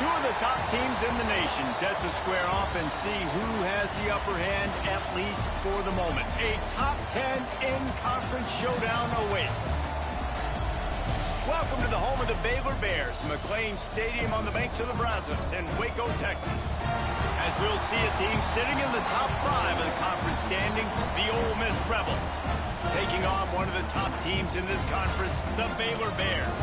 Two of the top teams in the nation set to square off and see who has the upper hand, at least for the moment. A top 10 in-conference showdown awaits. Welcome to the home of the Baylor Bears, McLean Stadium on the banks of the Brazos in Waco, Texas. As we'll see a team sitting in the top 5 of the conference standings, the Ole Miss Rebels, taking on one of the top teams in this conference, the Baylor Bears.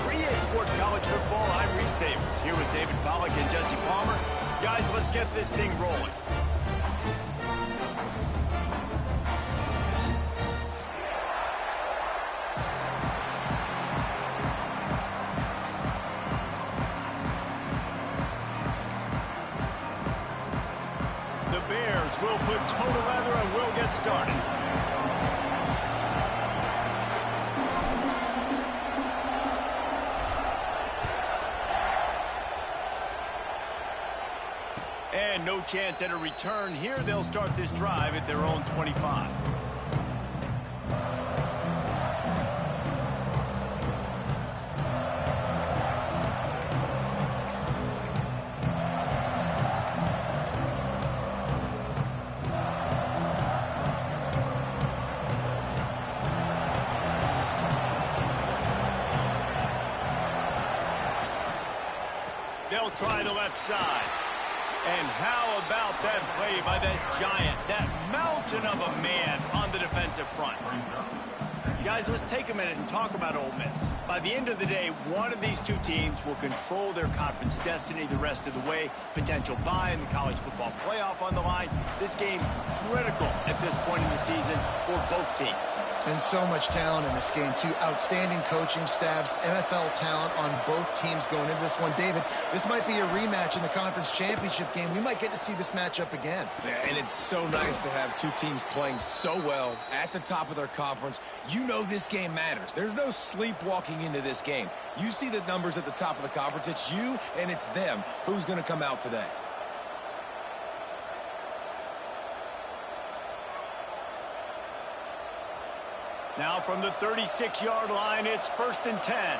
For EA Sports College Football, I'm Reese Davis, here with David Pollack and Jesse Palmer. Guys, let's get this thing rolling. The Bears will put total leather and we'll get started. And no chance at a return here. They'll start this drive at their own 25. They'll try the left side. And how about that play by that giant, that mountain of a man on the defensive front? Guys, let's take a minute and talk about Ole Miss. By the end of the day, one of these two teams will control their conference destiny the rest of the way. Potential bye in the college football playoff on the line. This game critical at this point in the season for both teams. And so much talent in this game, too. Outstanding coaching staffs, NFL talent on both teams going into this one. David, this might be a rematch in the conference championship game. We might get to see this matchup again. Yeah, and it's so nice to have two teams playing so well at the top of their conference. You know this game matters. There's no sleepwalking into this game. You see the numbers at the top of the conference. It's you and it's them. Who's going to come out today? Now from the 36-yard line, it's 1st and 10.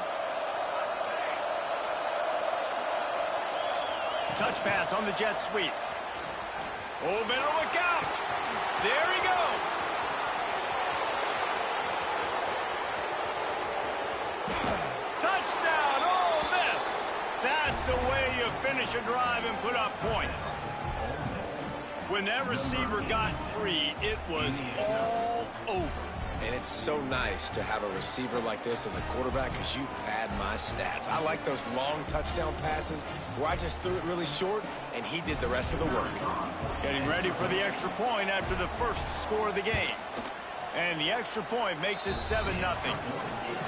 Touch pass on the jet sweep. Oh, better look out. There he goes. Touchdown, Ole Miss. That's the way you finish a drive and put up points. When that receiver got free, it was all over. And it's so nice to have a receiver like this as a quarterback because you pad my stats. I like those long touchdown passes where I just threw it really short and he did the rest of the work. Getting ready for the extra point after the first score of the game. And the extra point makes it 7-0.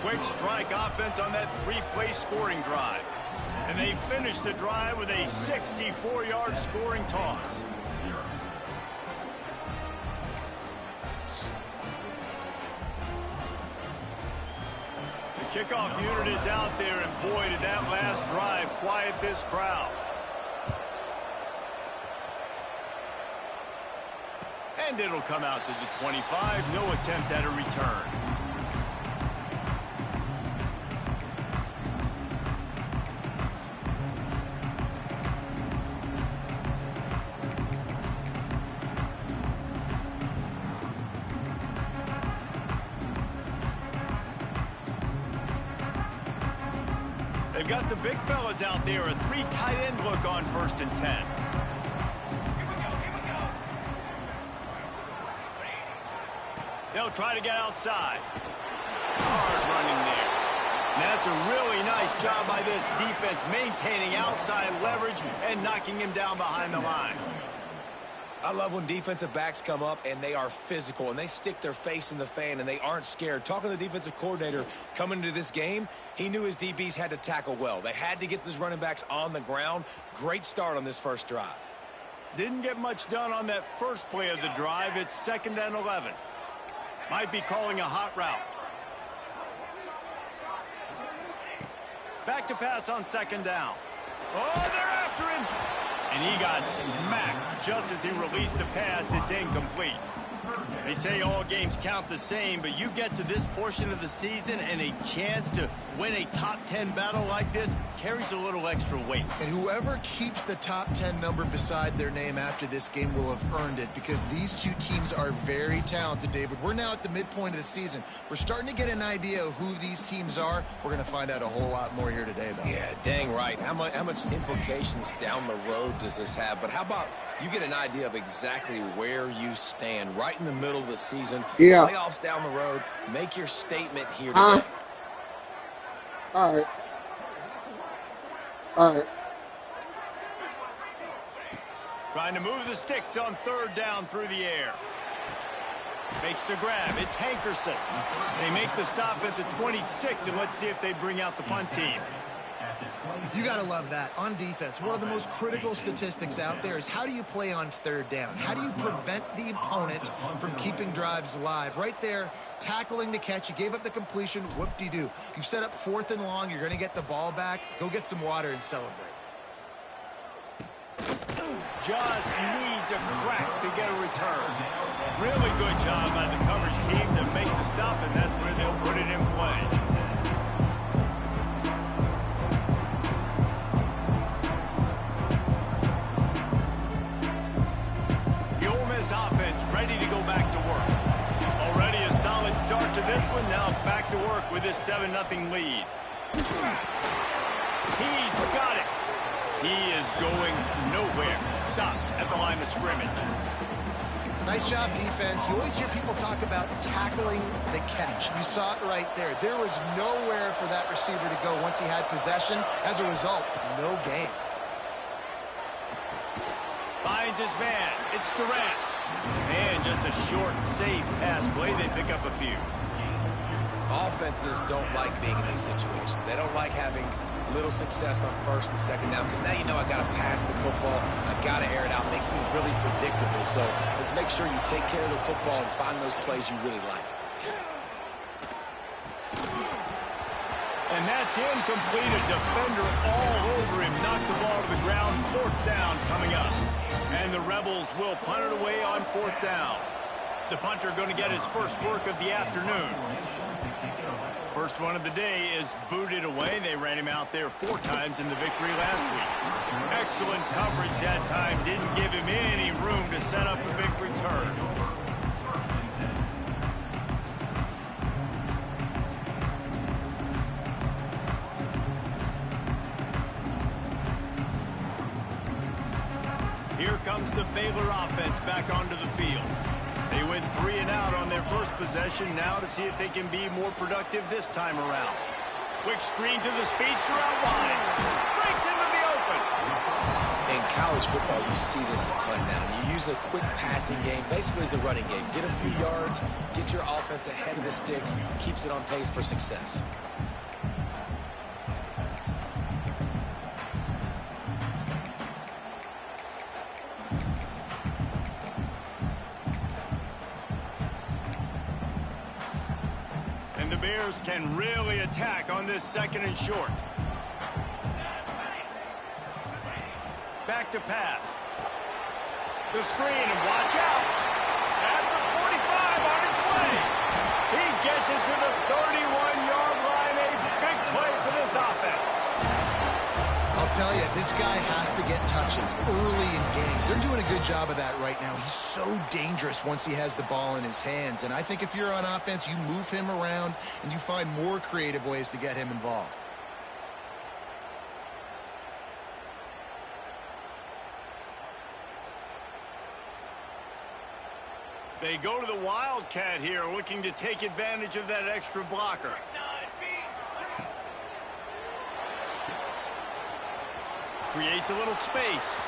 Quick strike offense on that 3-play scoring drive. And they finish the drive with a 64-yard scoring toss. Kickoff unit is out there, and boy, did that last drive quiet this crowd. And it'll come out to the 25. No attempt at a return. They've got the big fellas out there, a 3 tight end look on 1st and 10. They'll try to get outside. Hard running there. And that's a really nice job by this defense, maintaining outside leverage and knocking him down behind the line. I love when defensive backs come up and they are physical and they stick their face in the fan and they aren't scared. Talking to the defensive coordinator coming into this game, he knew his DBs had to tackle well. They had to get those running backs on the ground. Great start on this first drive. Didn't get much done on that first play of the drive. It's 2nd and 11. Might be calling a hot route. Back to pass on 2nd down. Oh, they're after him. And he got smacked just as he released the pass. It's incomplete. They say all games count the same, but you get to this portion of the season and a chance to win a top 10 battle like this carries a little extra weight. And whoever keeps the top 10 number beside their name after this game will have earned it, because these two teams are very talented, David. We're now at the midpoint of the season. We're starting to get an idea of who these teams are. We're going to find out a whole lot more here today, though. Yeah, dang right. How much implications down the road does this have? But how about you get an idea of exactly where you stand right in the middle of the season, playoffs down the road, make your statement here today. All right. All right. Trying to move the sticks on third down through the air. Makes the grab. It's Hankerson. They make the stop at the 26, and let's see if they bring out the punt team. You got to love that. On defense, one of the most critical statistics out there is how do you play on third down? How do you prevent the opponent from keeping drives alive? Right there, tackling the catch. You gave up the completion. Whoop-de-doo. You've set up 4th and long. You're going to get the ball back. Go get some water and celebrate. Just needs a crack to get a return. Really good job by the coverage team to make the stop, and that's where they'll put it in play. Offense ready to go back to work. Already a solid start to this one. Now back to work with this 7-0 lead. He's got it. He is going nowhere. Stopped at the line of scrimmage. Nice job, defense. You always hear people talk about tackling the catch. You saw it right there. There was nowhere for that receiver to go once he had possession. As a result, no gain. Finds his man. It's Durant. And just a short, safe pass play. They pick up a few. Offenses don't like being in these situations. They don't like having little success on 1st and 2nd down, because now you know I got to pass the football. I got to air it out. It makes me really predictable. So let's make sure you take care of the football and find those plays you really like. And that's incomplete. A defender all over him. Knocked the ball to the ground. 4th down coming up. And the Rebels will punt it away on 4th down. The punter going to get his first work of the afternoon. First one of the day is booted away. They ran him out there 4 times in the victory last week. Excellent coverage that time. Didn't give him any room to set up a big return. Here comes the Baylor offense back onto the field. They went 3 and out on their first possession. Now to see if they can be more productive this time around. Quick screen to the speedster out wide. Breaks into the open. In college football, you see this a ton now. You use a quick passing game, basically as the running game. Get a few yards, get your offense ahead of the sticks, keeps it on pace for success. Can really attack on this 2nd and short. Back to pass. The screen, and watch out. At the 45 on his way. He gets it to the 31-yard line. A big play for this offense. I'll tell you, this guy has to get touches early in games. They're doing a good job of that right now. He's so dangerous once he has the ball in his hands. And I think if you're on offense, you move him around and you find more creative ways to get him involved. They go to the Wildcat here, looking to take advantage of that extra blocker. Creates a little space.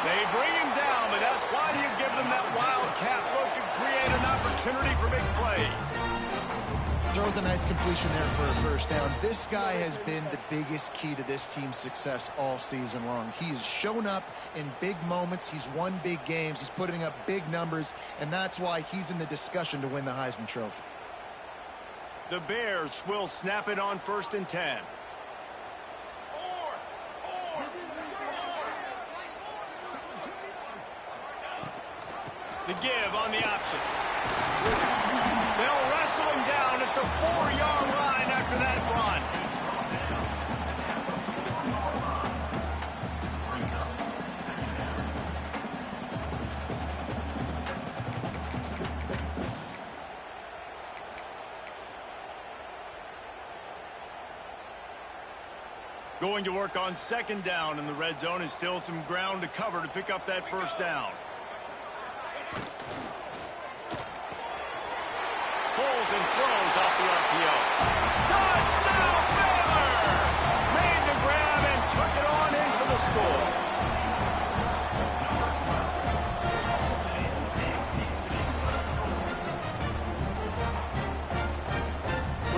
They bring him down, but that's why you give them that Wildcat look to create an opportunity for big plays. Throws a nice completion there for a first down. This guy has been the biggest key to this team's success all season long. He's shown up in big moments. He's won big games. He's putting up big numbers, and that's why he's in the discussion to win the Heisman Trophy. The Bears will snap it on 1st and 10. The give on the option. They'll wrestle him down at the 4-yard line after that run. Going to work on second down in the red zone, and still some ground to cover to pick up that first down. Pulls and throws off the RPO. Touchdown, Baylor! Made the grab and took it on in for the score.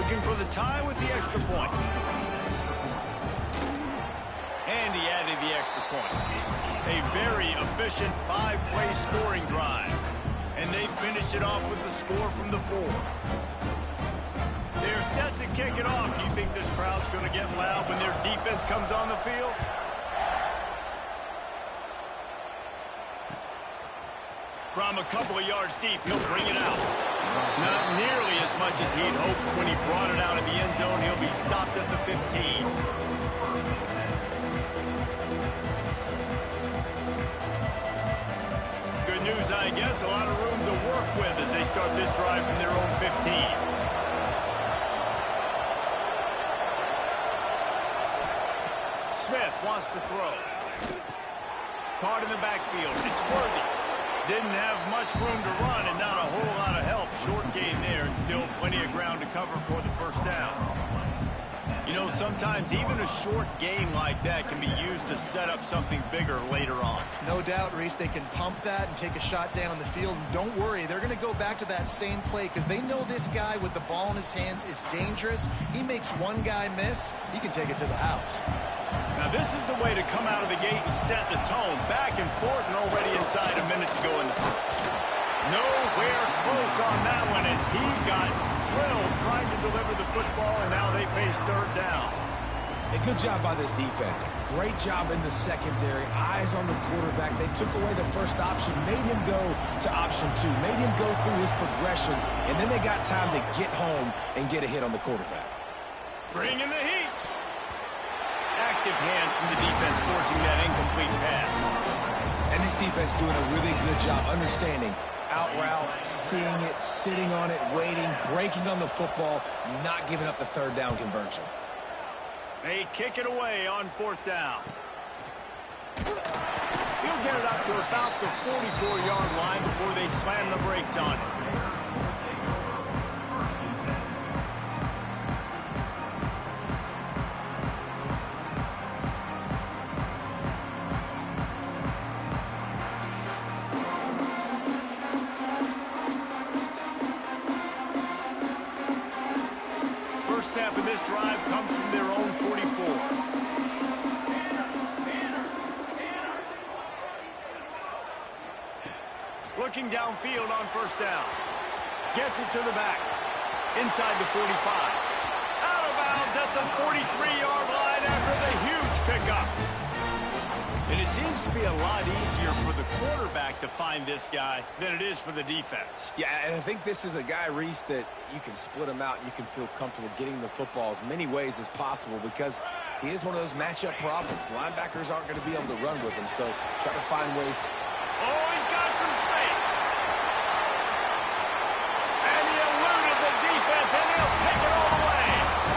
Looking for the tie with the extra point. And he added the extra point. A very efficient 5-play scoring drive. And they finish it off with the score from the 4. They're set to kick it off. Do you think this crowd's going to get loud when their defense comes on the field? From a couple of yards deep, he'll bring it out. Not nearly as much as he'd hoped when he brought it out of the end zone. He'll be stopped at the 15. News, I guess, a lot of room to work with as they start this drive from their own 15. Smith wants to throw. Caught in the backfield. It's Worthy. Didn't have much room to run and not a whole lot of help. Short gain there and still plenty of ground to cover for the first down. You know, sometimes even a short game like that can be used to set up something bigger later on. No doubt, Reese, they can pump that and take a shot down the field. And don't worry, they're going to go back to that same play because they know this guy with the ball in his hands is dangerous. He makes one guy miss, he can take it to the house. Now, this is the way to come out of the gate and set the tone. Back and forth and already inside a minute to go in the first. Nowhere close on that one as he got drilled trying to deliver the football, and now they face third down. A good job by this defense. Great job in the secondary. Eyes on the quarterback. They took away the first option, made him go to option 2, made him go through his progression, and then they got time to get home and get a hit on the quarterback. Bring in the heat. Active hands from the defense forcing that incomplete pass. And this defense doing a really good job understanding out route, seeing it, sitting on it, waiting, breaking on the football, not giving up the third down conversion. They kick it away on fourth down. He'll get it up to about the 44-yard line before they slam the brakes on it. Snap in this drive comes from their own 44. Looking downfield on first down. Gets it to the back. Inside the 45. Out of bounds at the 43-yard line after the huge pickup. And it seems to be a lot easier for the quarterback to find this guy than it is for the defense. Yeah, and I think this is a guy, Reese, that you can split him out and you can feel comfortable getting the football as many ways as possible because he is one of those matchup problems. Linebackers aren't going to be able to run with him, so try to find ways. Oh, he's got some space. And he eluded the defense, and he'll take it all the way.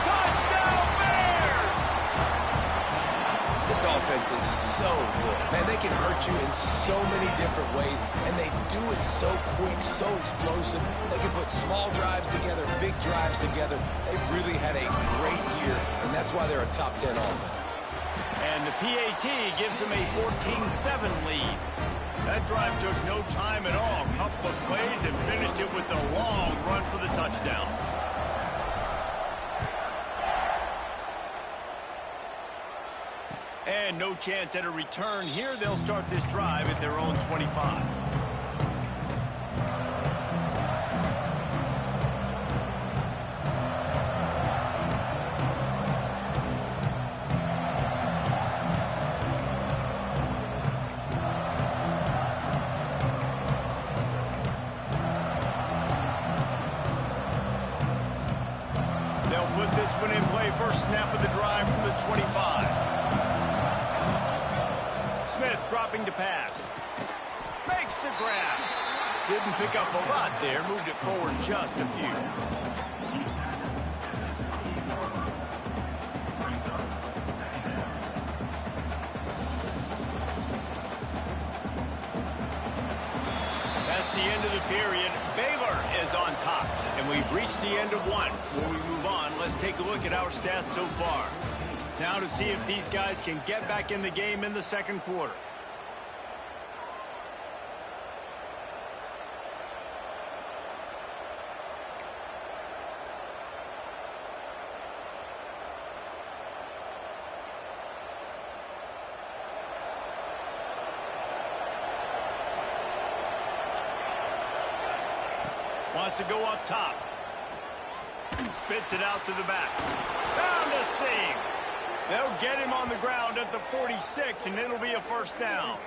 Touchdown, Bears! This offense is so good. Man, they can hurt you in so many different ways, and they do it so quick, so explosive. They can put small drives together, big drives together. They've really had a great year, and that's why they're a top 10 offense. And the PAT gives them a 14-7 lead. That drive took no time at all. Couple of plays and finished it with a long run for the touchdown. And no chance at a return here. They'll start this drive at their own 25. first snap of the drive from the 25. Smith dropping to pass. Makes the grab. Didn't pick up a lot there. Moved it forward just a few. That's the end of the period. Baylor is on top. And we've reached the end of one. Before we move on, let's take a look at our stats so far. Now to see if these guys can get back in the game in the second quarter. Wants to go up top. Spits it out to the back. Found a seam. They'll get him on the ground at the 46, and it'll be a first down.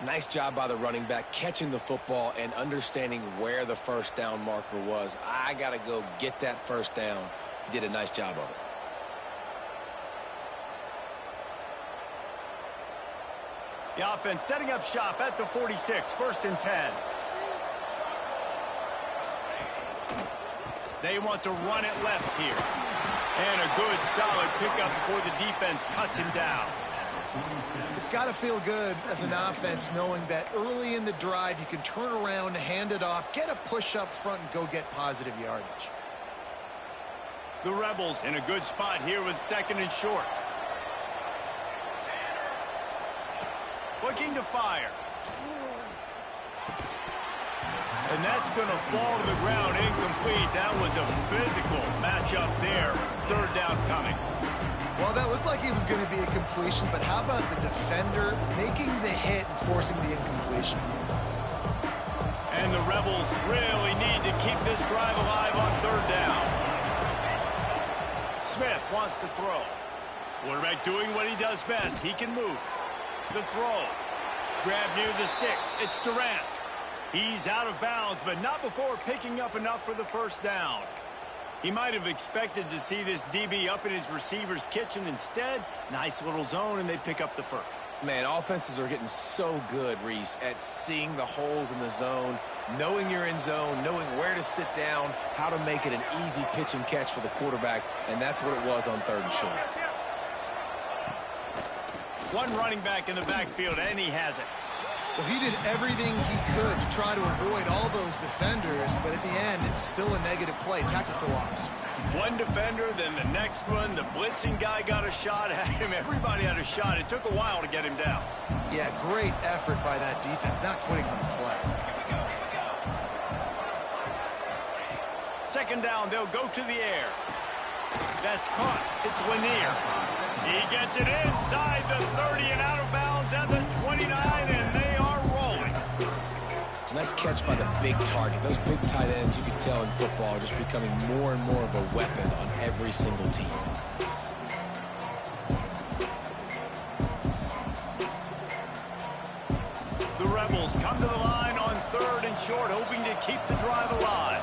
Nice job by the running back, catching the football and understanding where the first down marker was. I got to go get that first down. He did a nice job of it. The offense setting up shop at the 46, 1st and 10. They want to run it left here. And a good, solid pickup before the defense cuts him down. It's got to feel good as an offense knowing that early in the drive you can turn around, hand it off, get a push up front, and go get positive yardage. The Rebels in a good spot here with 2nd and short. Looking to fire. And that's going to fall to the ground incomplete. That was a physical matchup there. 3rd down coming. Well, that looked like it was going to be a completion, but how about the defender making the hit and forcing the incompletion? And the Rebels really need to keep this drive alive on 3rd down. Smith wants to throw. Quarterback doing what he does best. He can move. The throw. Grab near the sticks. It's Durant. He's out of bounds, but not before picking up enough for the first down. He might have expected to see this DB up in his receiver's kitchen. Instead, nice little zone, and they pick up the first. Man, offenses are getting so good, Reese, at seeing the holes in the zone, knowing you're in zone, knowing where to sit down, how to make it an easy pitch and catch for the quarterback, and that's what it was on 3rd and short. One running back in the backfield, and he has it. Well, he did everything he could to try to avoid all those defenders, but at the end, it's still a negative play. Tackle for loss. One defender, then the next one. The blitzing guy got a shot at him. Everybody had a shot. It took a while to get him down. Yeah, great effort by that defense, not quitting on the play. 2nd down, they'll go to the air. That's caught. It's Lanier. He gets it inside the 30 and out of bounds at the 29, and they are rolling. Nice catch by the big target. Those big tight ends, you can tell in football, are just becoming more and more of a weapon on every single team. The Rebels come to the line on 3rd and short, hoping to keep the drive alive.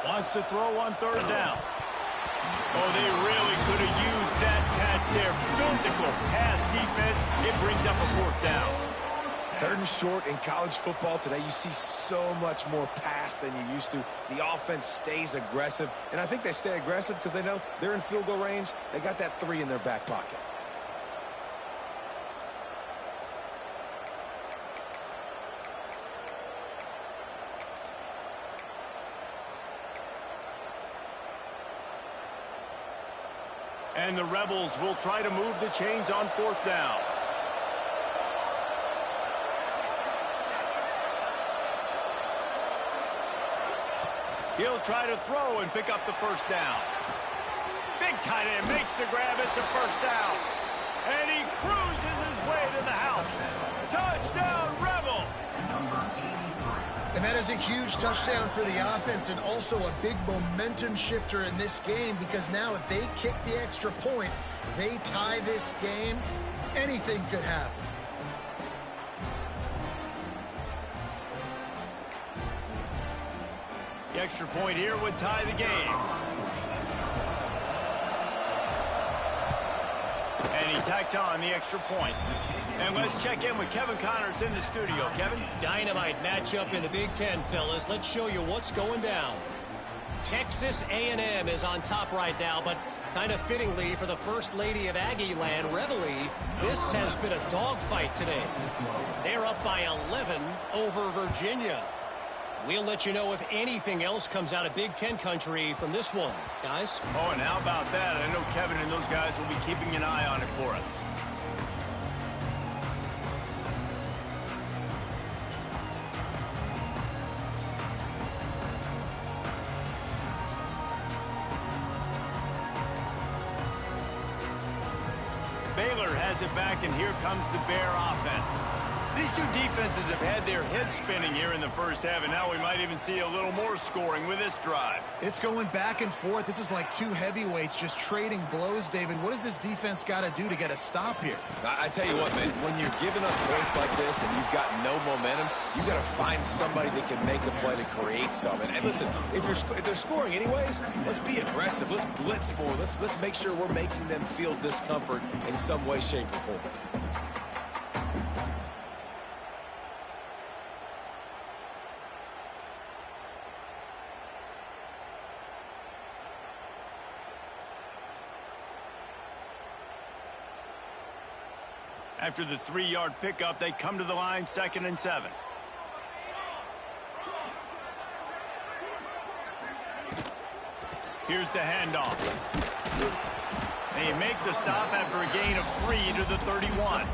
Wants to throw on 3rd down. Oh, they really could have used that catch there. Physical pass defense. It brings up a 4th down. 3rd and short in college football today, you see so much more pass than you used to. The offense stays aggressive, and I think they stay aggressive because they know they're in field goal range. They got that 3 in their back pocket. And the Rebels will try to move the chains on 4th down. He'll try to throw and pick up the first down. Big tight end makes the grab. It's a first down. And he cruises his way to the house. Touchdown, Rebels! And that is a huge touchdown for the offense and also a big momentum shifter in this game because now if they kick the extra point, they tie this game, anything could happen. The extra point here would tie the game. And he tacked on the extra point. And let's check in with Kevin Connors in the studio. Kevin? Dynamite matchup in the Big Ten, fellas. Let's show you what's going down. Texas A&M is on top right now, but kind of fittingly for the First Lady of Aggie Land, Reveille, this has been a dogfight today. They're up by 11 over Virginia. We'll let you know if anything else comes out of Big Ten country from this one, guys. Oh, and how about that? I know Kevin and those guys will be keeping an eye on it for us. Baylor has it back, and here comes the Bear offense. These two defenses have had their heads spinning here in the first half, and now we might even see a little more scoring with this drive. It's going back and forth. This is like two heavyweights just trading blows, David. What does this defense got to do to get a stop here? I tell you what, man, when you're giving up points like this and you've got no momentum, you got to find somebody that can make a play to create something. And listen, if they're scoring anyways, let's be aggressive. Let's blitz more. Let's make sure we're making them feel discomfort in some way, shape, or form. After the 3-yard pickup, they come to the line, 2nd and 7. Here's the handoff. They make the stop after a gain of 3 to the 31.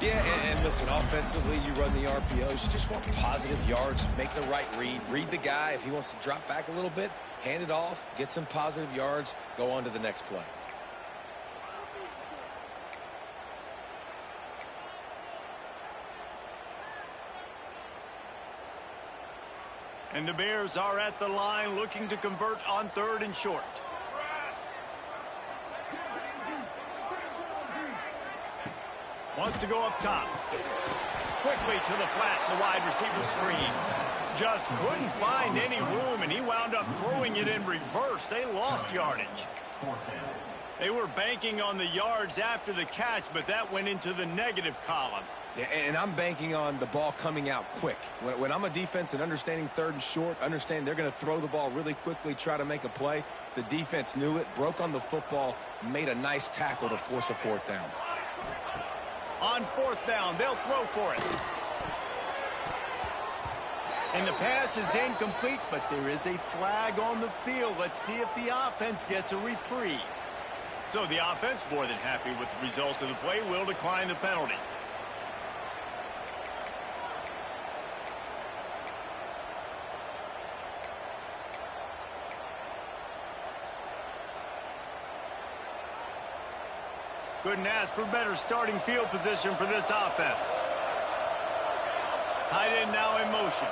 Yeah, and listen, offensively, you run the RPOs. You just want positive yards, make the right read. Read the guy. If he wants to drop back a little bit, hand it off, get some positive yards, go on to the next play. And the Bears are at the line looking to convert on 3rd and short. Wants to go up top. Quickly to the flat, the wide receiver screen. Just couldn't find any room, and he wound up throwing it in reverse. They lost yardage. They were banking on the yards after the catch, but that went into the negative column. Yeah, and I'm banking on the ball coming out quick. When I'm a defense and understanding 3rd and short, understand they're going to throw the ball really quickly, try to make a play. The defense knew it, broke on the football, made a nice tackle to force a 4th down. On 4th down, they'll throw for it. And the pass is incomplete, but there is a flag on the field. Let's see if the offense gets a reprieve. So the offense, more than happy with the result of the play, will decline the penalty. Couldn't ask for better starting field position for this offense. Tight end now in motion.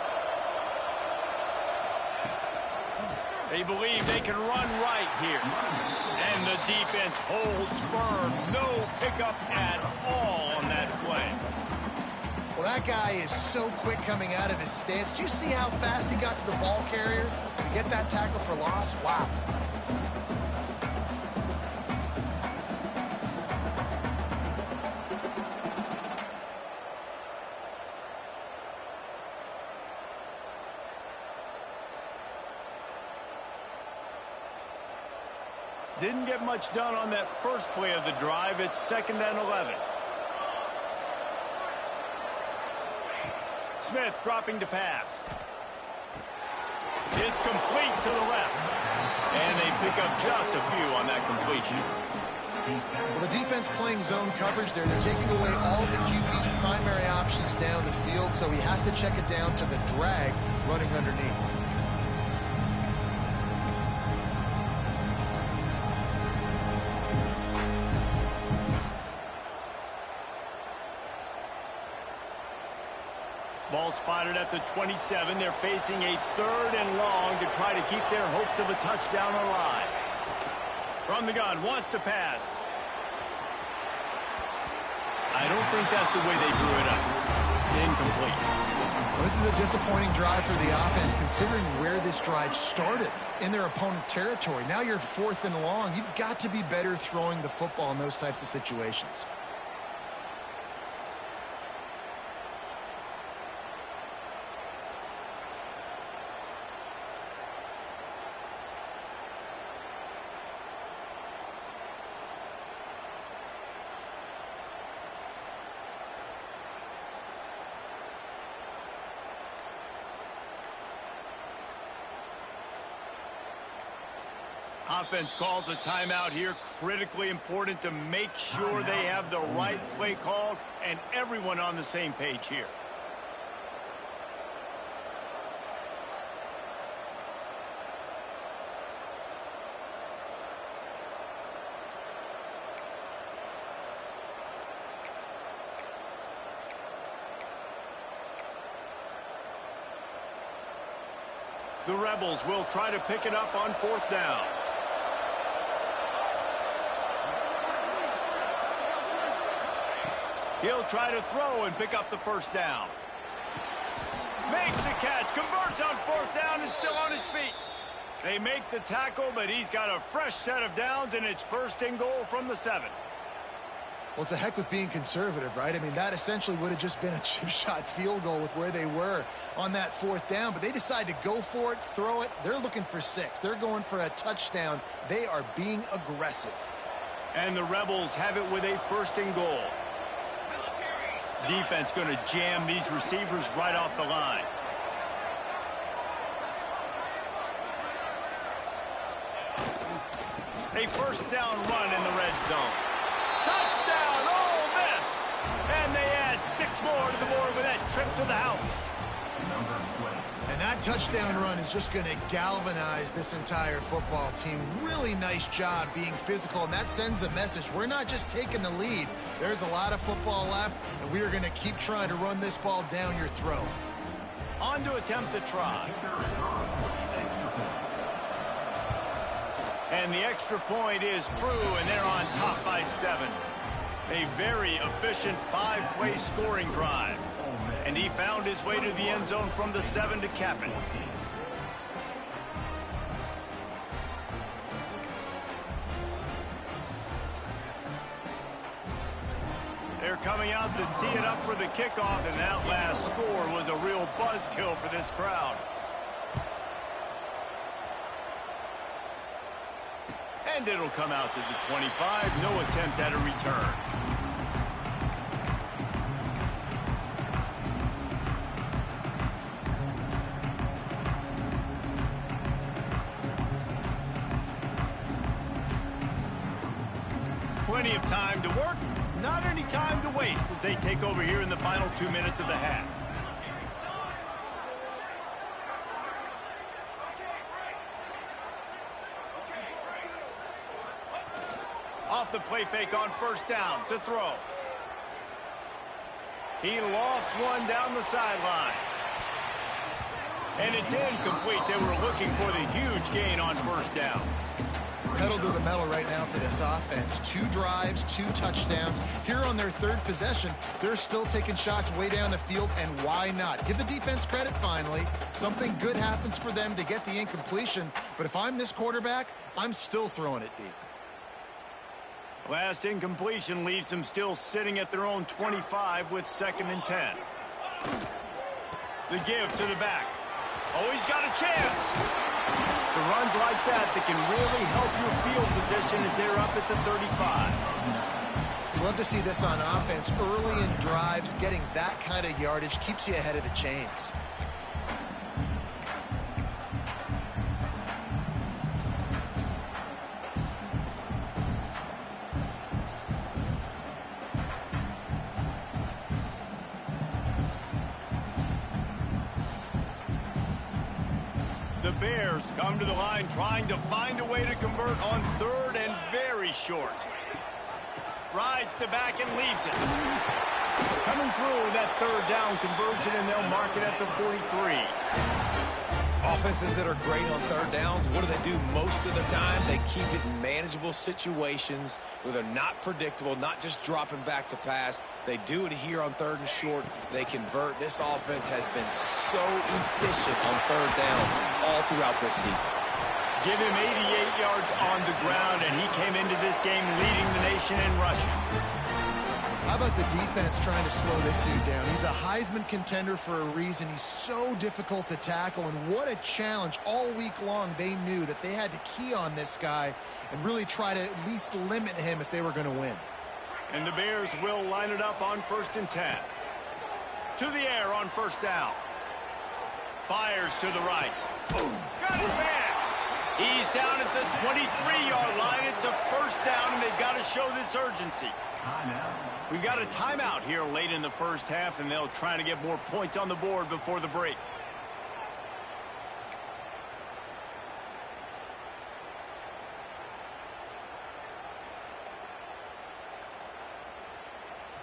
They believe they can run right here. And the defense holds firm. No pickup at all on that play. Well, that guy is so quick coming out of his stance. Do you see how fast he got to the ball carrier to get that tackle for loss? Wow. Didn't get much done on that first play of the drive. It's 2nd and 11. Smith dropping to pass. It's complete to the left. And they pick up just a few on that completion. Well, the defense playing zone coverage there. They're taking away all of the QB's primary options down the field, so he has to check it down to the drag running underneath. Ball spotted at the 27. They're facing a 3rd and long to try to keep their hopes of a touchdown alive. From the gun, wants to pass. I don't think that's the way they drew it up. incomplete. Well, this is a disappointing drive for the offense, considering where this drive started, in their opponent territory. Now you're 4th and long. You've got to be better throwing the football in those types of situations. Offense calls a timeout here. Critically important to make sure they have the right play called and everyone on the same page here. The Rebels will try to pick it up on 4th down. He'll try to throw and pick up the 1st down. Makes the catch, converts on 4th down, and still on his feet. They make the tackle, but he's got a fresh set of downs, and it's 1st and goal from the 7. Well, it's a heck with being conservative, right? I mean, that essentially would have just been a chip shot field goal with where they were on that 4th down, but they decide to go for it, throw it. They're looking for 6. They're going for a touchdown. They are being aggressive. And the Rebels have it with a 1st and goal. Defense going to jam these receivers right off the line. A 1st down run in the red zone. Touchdown, Ole Miss! And they add 6 more to the board with that trip to the house. And that touchdown run is just going to galvanize this entire football team. Really nice job being physical, and that sends a message. We're not just taking the lead. There's a lot of football left, and we are going to keep trying to run this ball down your throat. On to attempt the try. And the extra point is true, and they're on top by 7. A very efficient 5-play scoring drive. And he found his way to the end zone from the 7 to cap it. They're coming out to tee it up for the kickoff, and that last score was a real buzzkill for this crowd. And it'll come out to the 25. No attempt at a return. Plenty of time to work, not any time to waste as they take over here in the final 2 minutes of the half. Off the play fake on 1st down to throw. He lost one down the sideline. And it's incomplete. They were looking for the huge gain on 1st down. Pedal to the metal right now for this offense. 2 drives, 2 touchdowns. Here on their 3rd possession, they're still taking shots way down the field, and why not? Give the defense credit finally. Something good happens for them to get the incompletion, but if I'm this quarterback, I'm still throwing it deep. Last incompletion leaves them still sitting at their own 25 with 2nd and 10. The give to the back. Oh, he's got a chance. It's runs like that that can really help your field position as they're up at the 35. Love to see this on offense. Early in drives, getting that kind of yardage keeps you ahead of the chains. The Bears come to the line trying to find a way to convert on 3rd and very short. Rides the back and leaves it. Coming through that 3rd down conversion, and they'll mark it at the 43. Offenses that are great on third downs, what do? Most of the time, they keep it in manageable situations where they're not predictable, not just dropping back to pass. They do it here on third and short. They convert. This offense has been so efficient on third downs all throughout this season. Give him 88 yards on the ground, and he came into this game leading the nation in rushing. How about the defense trying to slow this dude down? He's a Heisman contender for a reason. He's so difficult to tackle, and what a challenge. All week long, they knew that they had to key on this guy and really try to at least limit him if they were going to win. And the Bears will line it up on 1st and 10. To the air on 1st down. Fires to the right. Boom. Got his man. He's down at the 23-yard line. It's a 1st down, and they've got to show this urgency. We've got a timeout here late in the first half, and they'll try to get more points on the board before the break.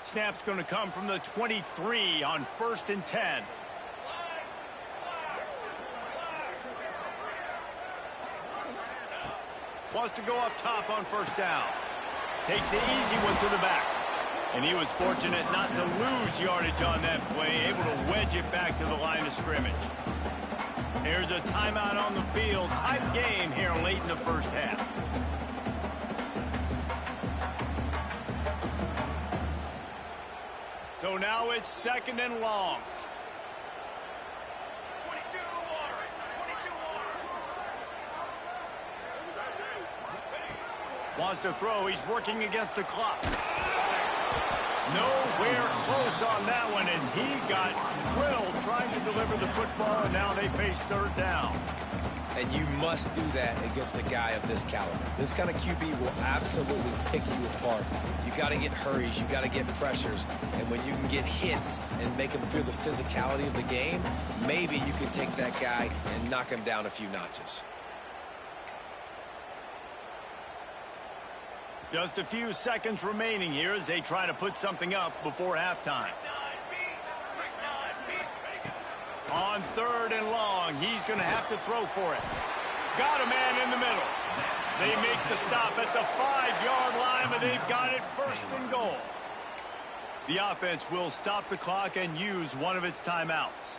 Snap's going to come from the 23 on 1st and 10. Wants to go up top on 1st down. Takes the easy one to the back. And he was fortunate not to lose yardage on that play, able to wedge it back to the line of scrimmage. There's a timeout on the field. Tight game here late in the first half. So now it's 2nd and long. Wants to throw. He's working against the clock. Nowhere close on that one as he got drilled trying to deliver the football, and now they face 3rd down. And you must do that against a guy of this caliber. This kind of QB will absolutely pick you apart. You got to get hurries. You got to get pressures. And when you can get hits and make him feel the physicality of the game, maybe you can take that guy and knock him down a few notches. Just a few seconds remaining here as they try to put something up before halftime. On 3rd and long, he's going to have to throw for it. Got a man in the middle. They make the stop at the 5-yard line, but they've got it 1st and goal. The offense will stop the clock and use one of its timeouts.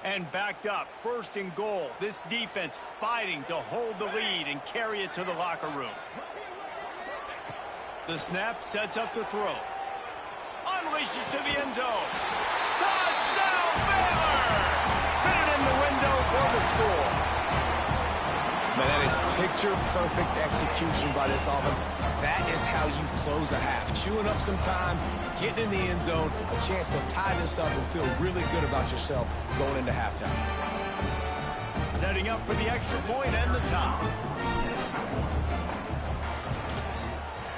And backed up, 1st and goal. This defense fighting to hold the lead and carry it to the locker room. The snap sets up the throw. Unleashes to the end zone. Touchdown, Baylor! Fit it in the window for the score. Man, that is picture-perfect execution by this offense. That is how you close a half. Chewing up some time, getting in the end zone, a chance to tie this up and feel really good about yourself going into halftime. Setting up for the extra point and the top.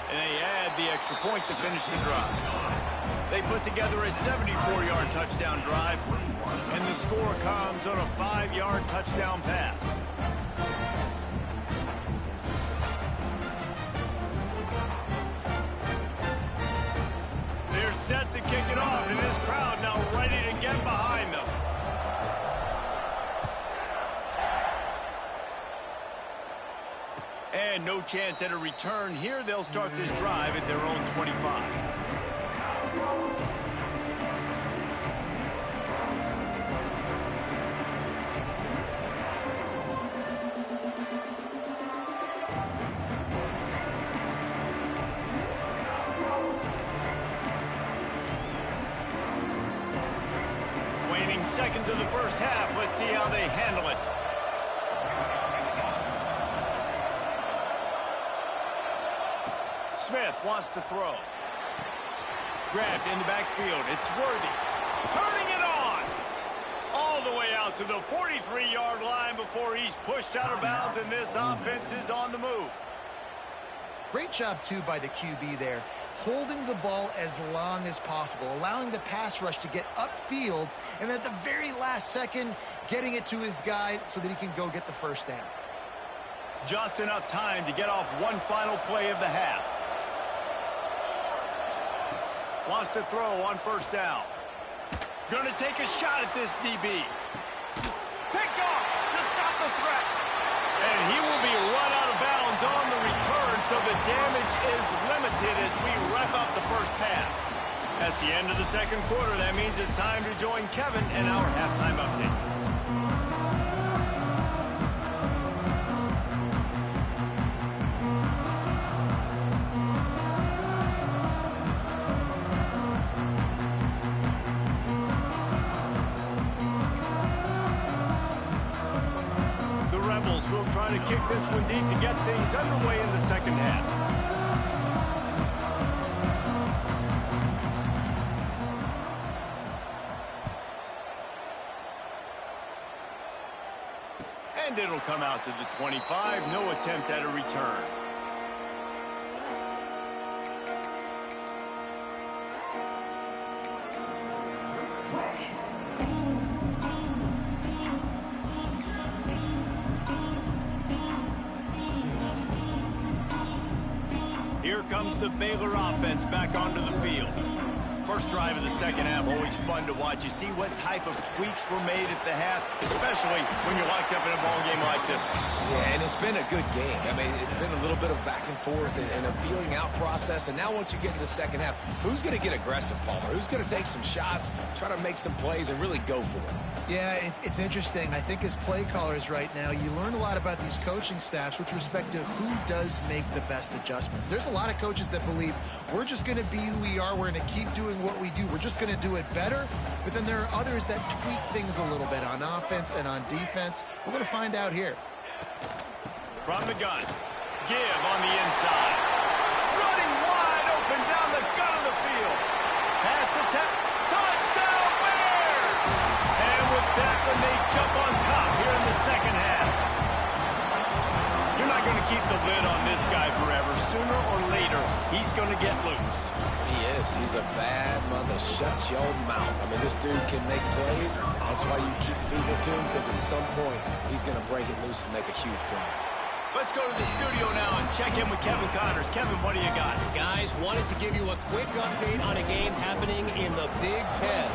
And they add the extra point to finish the drive. They put together a 74-yard touchdown drive, and the score comes on a 5-yard touchdown pass. They're set to kick it off, and this crowd now ready to get behind them. And no chance at a return here. They'll start this drive at their own 25. Waning seconds of the first half. Let's see how they handle it. Smith wants to throw. Grabbed in the backfield. It's Worthy. Turning it on. All the way out to the 43-yard line before he's pushed out of bounds, and this offense is on the move. Great job, too, by the QB there, holding the ball as long as possible, allowing the pass rush to get upfield, and at the very last second, getting it to his guy so that he can go get the first down. Just enough time to get off one final play of the half. Wants to throw on first down. Gonna take a shot at this DB. Picked off to stop the threat. And he will be run out of bounds on the return, so the damage is limited as we wrap up the first half. That's the end of the second quarter. That means it's time to join Kevin and our halftime update. Will try to kick this one deep to get things underway in the second half. And it'll come out to the 25. No attempt at a return. Here comes the Baylor offense back onto the field. First drive of the second half, always fun to watch. You see what type of tweaks were made at the half, especially when you're locked up in a ball game like this one. Yeah, and it's been a good game. I mean, it's been a little bit of back and forth and a feeling out process. And now once you get to the second half, who's going to get aggressive, Palmer? Who's going to take some shots, try to make some plays, and really go for it? Yeah, it's interesting. I think as play callers right now, you learn a lot about these coaching staffs with respect to who does make the best adjustments. There's a lot of coaches that believe we're just going to be who we are. We're going to keep doing what we do. We're just going to do it better. But then there are others that tweak things a little bit on offense and on defense. We're going to find out here. From the gun, give on the inside. Running wide open down the gut of the field. Pass attempt. Touchdown Bears! And with that one, they jump on top here in the second half. You're not going to keep the lid on this guy forever. Sooner or later, he's going to get loose. He is. He's a bad mother. Shut your mouth. I mean, this dude can make plays. That's why you keep feeding it to him, because at some point, he's going to break it loose and make a huge play. Let's go to the studio now and check in with Kevin Connors. Kevin, what do you got? Guys, wanted to give you a quick update on a game happening in the Big Ten.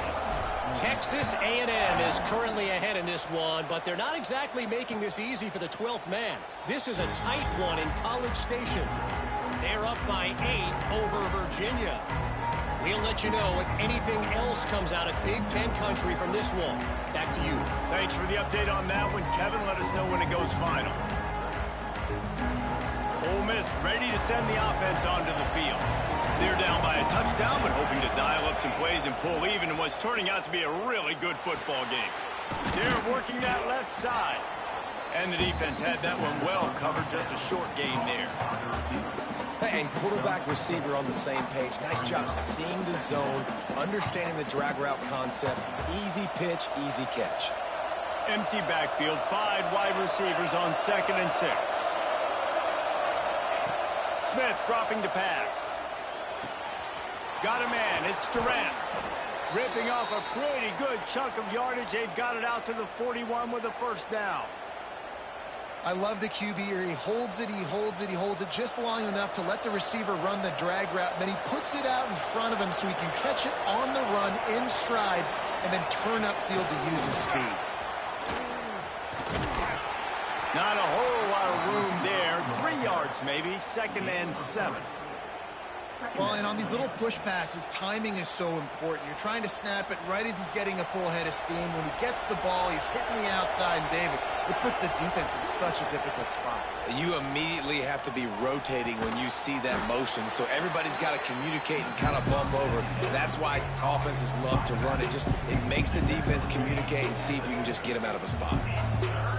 Texas A&M is currently ahead in this one, but they're not exactly making this easy for the 12th man. This is a tight one in College Station. They're up by 8 over Virginia. We'll let you know if anything else comes out of Big Ten country from this one. Back to you. Thanks for the update on that one, Kevin. Let us know when it goes final. Ole Miss ready to send the offense onto the field. They're down by a touchdown, but hoping to dial up some plays and pull even in what's turning out to be a really good football game. They're working that left side. And the defense had that one well covered, just a short gain there. And quarterback receiver on the same page. Nice job seeing the zone, understanding the drag route concept. Easy pitch, easy catch. Empty backfield, 5 wide receivers on 2nd and 6. Smith dropping to pass. Got a man, it's Durant. Ripping off a pretty good chunk of yardage. They've got it out to the 41 with a first down. I love the QB here. He holds it, he holds it, he holds it just long enough to let the receiver run the drag route. And then he puts it out in front of him so he can catch it on the run in stride and then turn upfield to use his speed. Not a whole lot of room there. 3 yards maybe, 2nd and 7. Well, and on these little push passes, timing is so important. You're trying to snap it right as he's getting a full head of steam. When he gets the ball, he's hitting the outside, and David, it puts the defense in such a difficult spot. You immediately have to be rotating when you see that motion, so everybody's got to communicate and kind of bump over. That's why offenses love to run it. It makes the defense communicate and see if you can just get him out of a spot.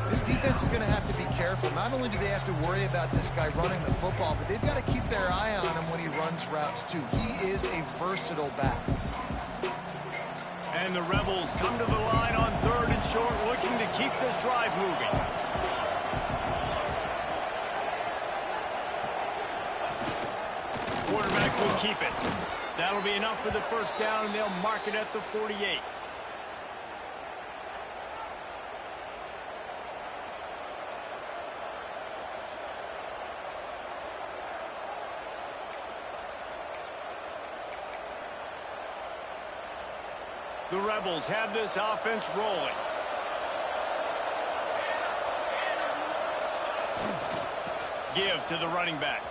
This defense is going to have to be careful. Not only do they have to worry about this guy running the football, but they've got to keep their eye on him when he runs routes, too. He is a versatile back. And the Rebels come to the line on 3rd and short, looking to keep this drive moving. Quarterback will keep it. That'll be enough for the first down, and they'll mark it at the 48. The Rebels have this offense rolling. Give to the running back.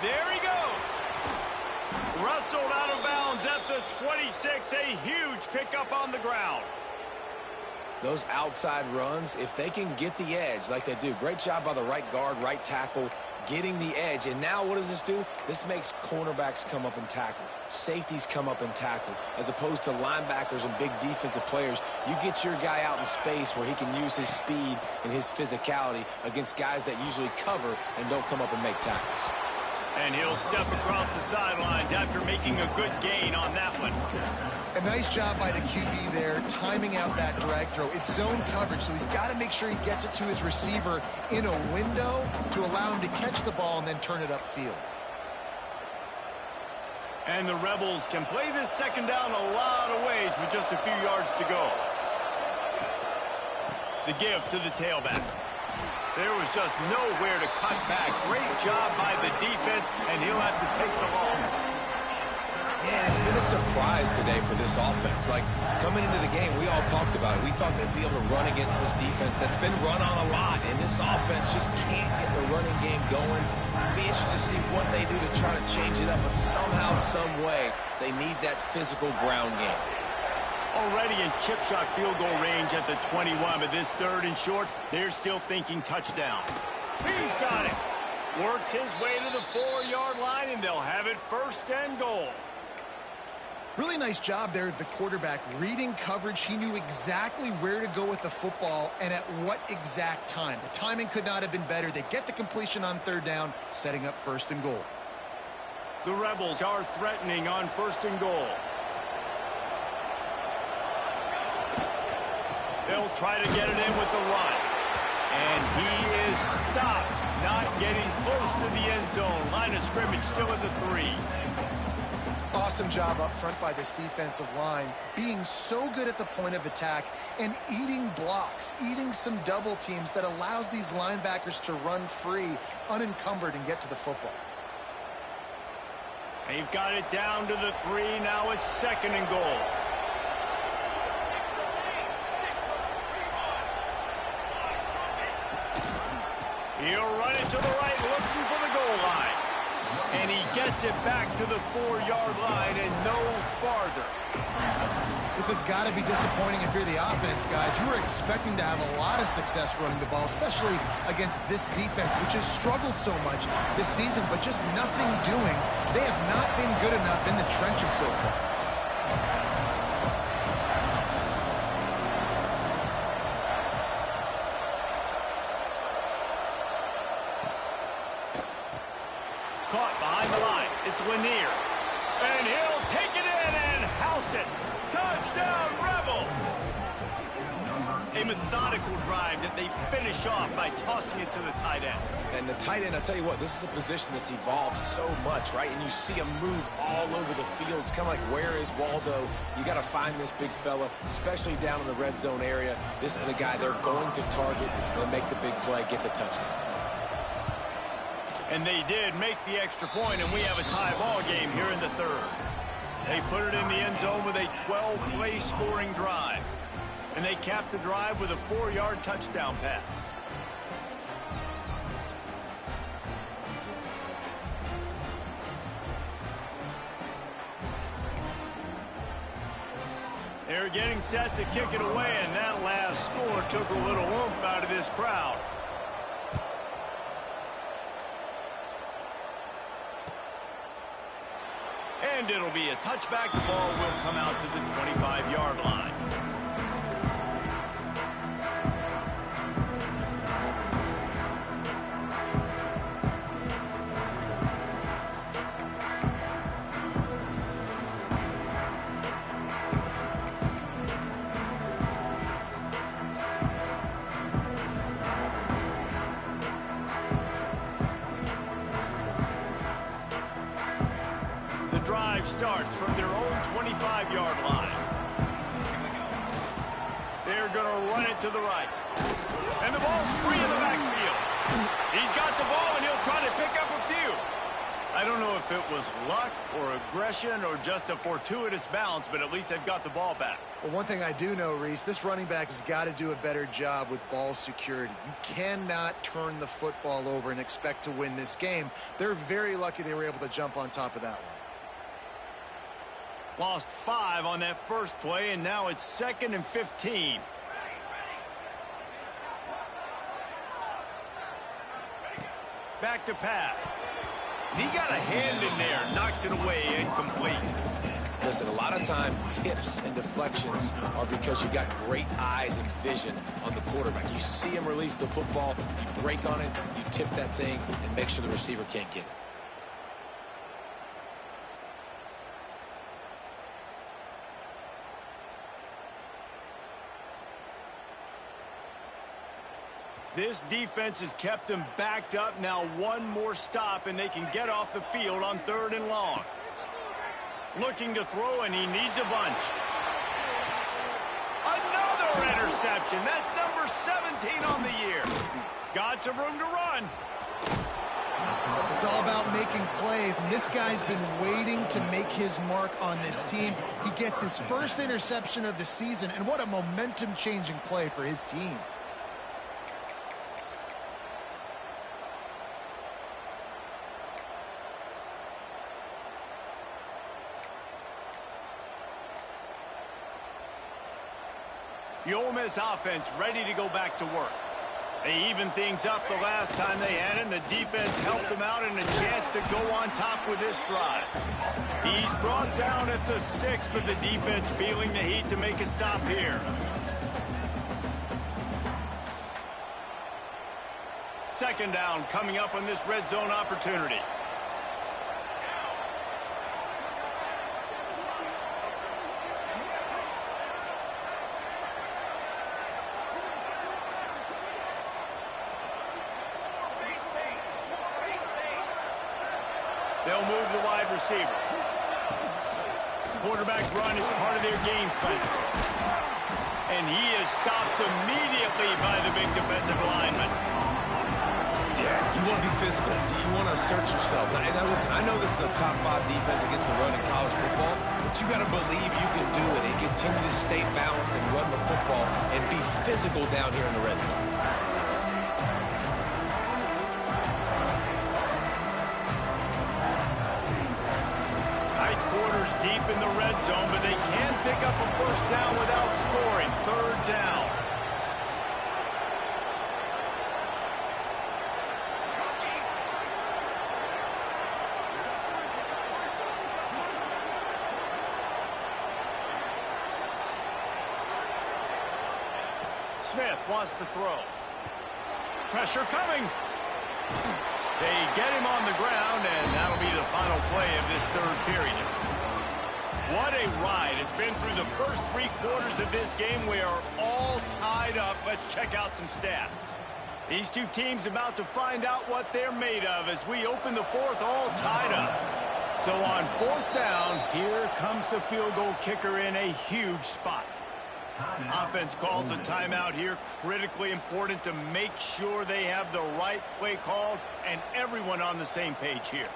There he goes. Wrestled out of bounds at the 26. A huge pickup on the ground. Those outside runs, if they can get the edge like they do, great job by the right guard, right tackle, getting the edge. And now what does this do? This makes cornerbacks come up and tackle. Safeties come up and tackle. As opposed to linebackers and big defensive players, you get your guy out in space where he can use his speed and his physicality against guys that usually cover and don't come up and make tackles. And he'll step across the sidelines after making a good gain on that one. A nice job by the QB there, timing out that drag throw. It's zone coverage, so he's got to make sure he gets it to his receiver in a window to allow him to catch the ball and then turn it upfield. And the Rebels can play this second down a lot of ways with just a few yards to go. The give to the tailback. There was just nowhere to cut back. Great job by the defense, and he'll have to take the loss. Yeah, it's been a surprise today for this offense. Like, coming into the game, we all talked about it. We thought they'd be able to run against this defense that's been run on a lot, and this offense just can't get the running game going. Be interested to see what they do to try to change it up, but somehow, some way, they need that physical ground game. Already in chip shot field goal range at the 21, but this third and short, they're still thinking touchdown. He's got it. Works his way to the 4-yard line, and they'll have it first and goal. Really nice job there of the quarterback. Reading coverage, he knew exactly where to go with the football and at what exact time. The timing could not have been better. They get the completion on third down, setting up first and goal. The Rebels are threatening on first and goal. They'll try to get it in with the run. And he is stopped, not getting close to the end zone. Line of scrimmage still at the 3. Awesome job up front by this defensive line, being so good at the point of attack and eating blocks, eating some double teams that allows these linebackers to run free, unencumbered, and get to the football. They've got it down to the 3. Now it's second and goal. He'll run it to the right, looking for the goal line. And he gets it back to the 4-yard line and no farther. This has got to be disappointing if you're the offense, guys. You were expecting to have a lot of success running the ball, especially against this defense, which has struggled so much this season, but just nothing doing. They have not been good enough in the trenches so far. Caught behind the line. It's Lanier. And he'll take it in and house it. Touchdown, Rebels! A methodical drive that they finish off by tossing it to the tight end. And the tight end, I'll tell you what, this is a position that's evolved so much, right? And you see him move all over the field. It's kind of like, where is Waldo? You got to find this big fella, especially down in the red zone area. This is the guy they're going to target and make the big play, get the touchdown. And they did make the extra point, and we have a tie ball game here in the third. They put it in the end zone with a 12-play scoring drive. And they capped the drive with a 4-yard touchdown pass. They're getting set to kick it away, and that last score took a little oomph out of this crowd. And it'll be a touchback. The ball will come out to the 25-yard line. Drive starts from their own 25-yard line. They're going to run it to the right. And the ball's free in the backfield. He's got the ball, and he'll try to pick up a few. I don't know if it was luck or aggression or just a fortuitous bounce, but at least they've got the ball back. Well, one thing I do know, Reese, this running back has got to do a better job with ball security. You cannot turn the football over and expect to win this game. They're very lucky they were able to jump on top of that one. Lost 5 on that first play, and now it's 2nd and 15. Back to pass. And he got a hand in there, knocks it away, incomplete. Listen, a lot of time, tips and deflections are because you got great eyes and vision on the quarterback. You see him release the football, you break on it, you tip that thing, and make sure the receiver can't get it. This defense has kept them backed up. Now one more stop, and they can get off the field on 3rd and long. Looking to throw, and he needs a bunch. Another interception. That's number 17 on the year. Got some room to run. It's all about making plays, and this guy's been waiting to make his mark on this team. He gets his first interception of the season, and what a momentum-changing play for his team. The Ole Miss offense ready to go back to work. They evened things up the last time they had it, and the defense helped them out and a chance to go on top with this drive. He's brought down at the 6, but the defense feeling the heat to make a stop here. Second down coming up on this red zone opportunity. They'll move the wide receiver. Quarterback run is part of their game plan. And he is stopped immediately by the big defensive lineman. Yeah, you want to be physical. You want to assert yourselves. And now listen, I know this is a top 5 defense against the run in college football, but you got to believe you can do it and continue to stay balanced and run the football and be physical down here in the red zone. Deep in the red zone, but they can pick up a first down without scoring. 3rd down. Smith wants to throw. Pressure coming. They get him on the ground, and that'll be the final play of this 3rd period. What a ride. It's been through the first 3 quarters of this game. We are all tied up. Let's check out some stats. These two teams about to find out what they're made of as we open the 4th all tied up. So on 4th down, here comes the field goal kicker in a huge spot. Offense calls a timeout here. Critically important to make sure they have the right play called and everyone on the same page here.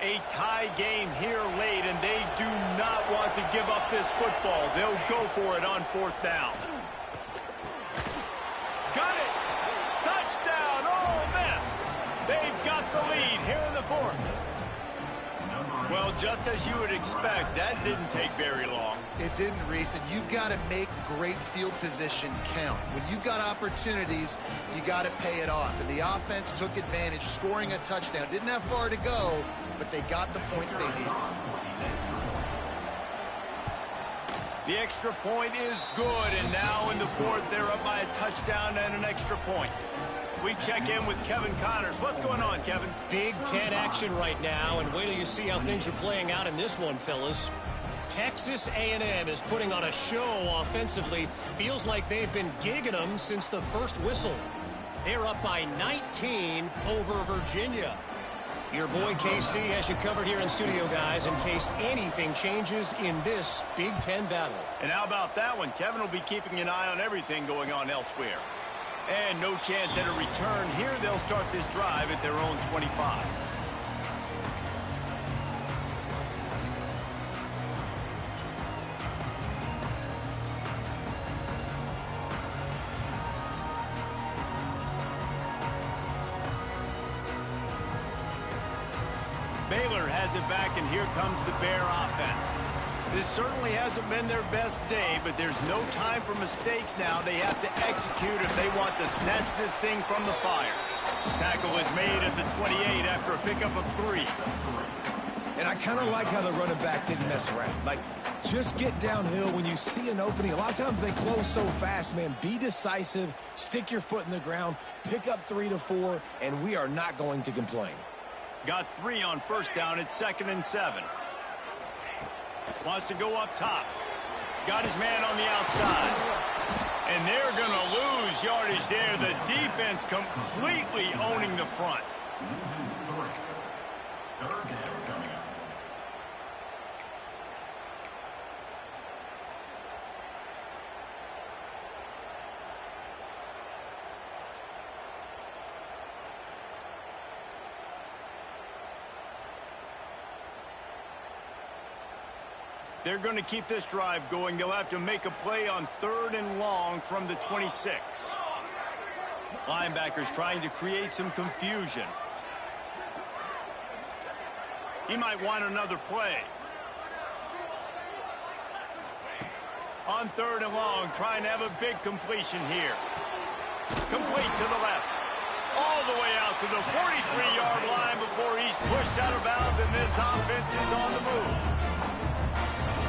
A tie game here late, and they do not want to give up this football. They'll go for it on 4th down. Got it! Touchdown, Ole Miss! They've got the lead here in the 4th. Well, just as you would expect, that didn't take very long. It didn't, Reese, and you've got to make great field position count. When you've got opportunities, you got to pay it off. And the offense took advantage, scoring a touchdown. Didn't have far to go, but they got the points they needed. The extra point is good, and now in the 4th, they're up by a touchdown and an extra point. We check in with Kevin Connors. What's going on, Kevin? Big Ten action right now, and wait till you see how things are playing out in this one, fellas. Texas A&M is putting on a show offensively. Feels like they've been gigging them since the first whistle. They're up by 19 over Virginia. Your boy KC has you covered here in studio, guys, in case anything changes in this Big Ten battle. And how about that one? Kevin will be keeping an eye on everything going on elsewhere. And no chance at a return here. They'll start this drive at their own 25. Baylor has it back, and here comes the Bear offense. This certainly hasn't been their best day, but there's no time for mistakes now. They have to execute if they want to snatch this thing from the fire. Tackle is made at the 28 after a pickup of 3. And I kind of like how the running back didn't mess around. Like, just get downhill when you see an opening. A lot of times they close so fast, man. Be decisive, stick your foot in the ground, pick up 3 to 4, and we are not going to complain. Got 3 on first down. It's 2nd and 7. Wants to go up top. Got his man on the outside. And they're going to lose yardage there. The defense completely owning the front. They're going to keep this drive going. They'll have to make a play on 3rd and long from the 26. Linebackers trying to create some confusion. He might want another play. On 3rd and long, trying to have a big completion here. Complete to the left. All the way out to the 43-yard line before he's pushed out of bounds, and this offense is on the move.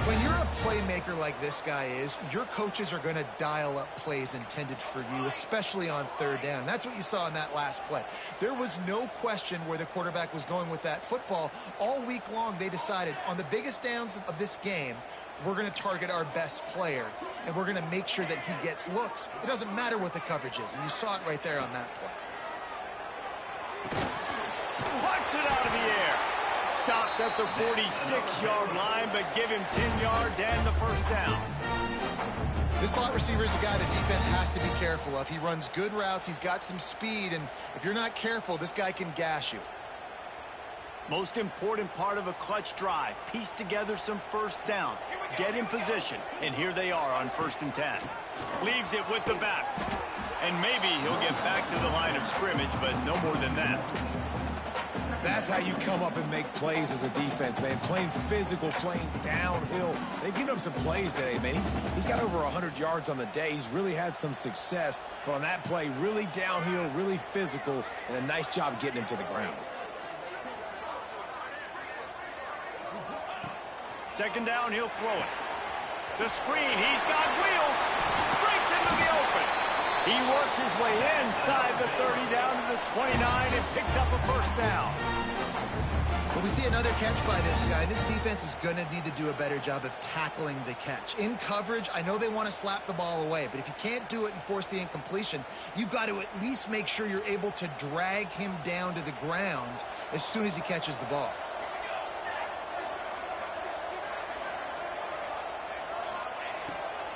When you're a playmaker like this guy is, your coaches are going to dial up plays intended for you, especially on 3rd down. That's what you saw in that last play. There was no question where the quarterback was going with that football. All week long, they decided on the biggest downs of this game, we're going to target our best player, and we're going to make sure that he gets looks. It doesn't matter what the coverage is, and you saw it right there on that play. Plucks it out of the air. Stopped at the 46-yard line, but give him 10 yards and the first down. This slot receiver is a guy the defense has to be careful of. He runs good routes. He's got some speed, and if you're not careful, this guy can gash you. Most important part of a clutch drive. Piece together some first downs. Get in position, and here they are on 1st and 10. Leaves it with the back. And maybe he'll get back to the line of scrimmage, but no more than that. That's how you come up and make plays as a defense, man. Playing physical, playing downhill. They've given up some plays today, man. He's got over 100 yards on the day. He's really had some success. But on that play, really downhill, really physical, and a nice job getting him to the ground. 2nd down, he'll throw it. The screen, he's got wheels. Breaks into the open. He works his way inside the 30 down to the 29 and picks up a first down. But we see another catch by this guy. This defense is going to need to do a better job of tackling the catch. In coverage, I know they want to slap the ball away, but if you can't do it and force the incompletion, you've got to at least make sure you're able to drag him down to the ground as soon as he catches the ball.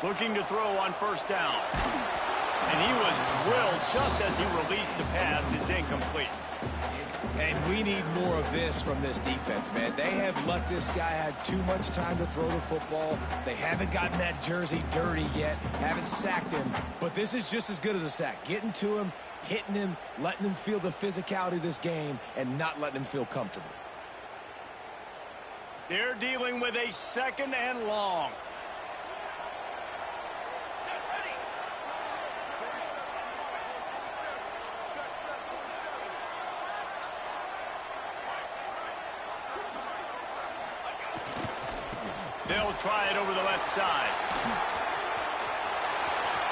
Looking to throw on 1st down. And he was drilled just as he released the pass. It's incomplete. And we need more of this from this defense, man. They have let this guy have too much time to throw the football. They haven't gotten that jersey dirty yet, haven't sacked him. But this is just as good as a sack. Getting to him, hitting him, letting him feel the physicality of this game, and not letting him feel comfortable. They're dealing with a 2nd and long. They'll try it over the left side.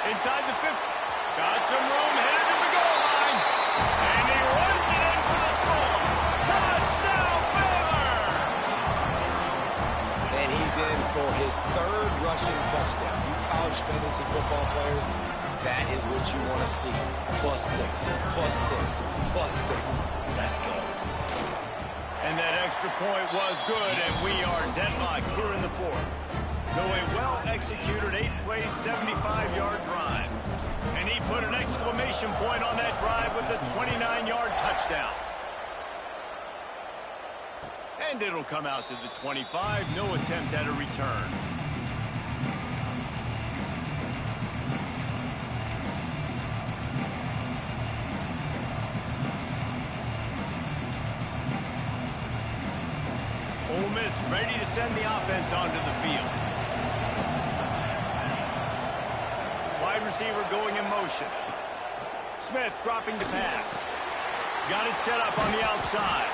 Inside the 50. Got some room, headed to the goal line. And he runs it in for the score. Touchdown, Baylor! And he's in for his 3rd rushing touchdown. You college fantasy football players, that is what you want to see. +6, +6, +6. Let's go. extra point was good, and we are deadlocked here in the fourth. So a well-executed 8-play, 75-yard drive. And he put an exclamation point on that drive with a 29-yard touchdown. And it'll come out to the 25. No attempt at a return. Ole Miss ready to send the offense onto the field. Wide receiver going in motion. Smith dropping the pass. Got it set up on the outside.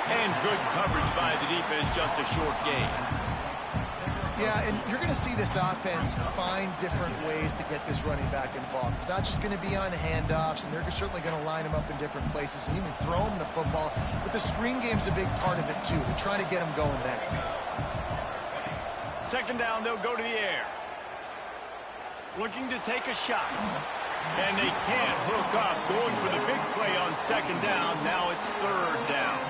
And good coverage by the defense, just a short gain. Yeah, and you're going to see this offense find different ways to get this running back involved. It's not just going to be on handoffs, and they're certainly going to line him up in different places and even throw him the football. But the screen game's a big part of it, too. They're trying to get him going there. Second down, they'll go to the air. Looking to take a shot. And they can't hook up, going for the big play on second down. Now it's third down.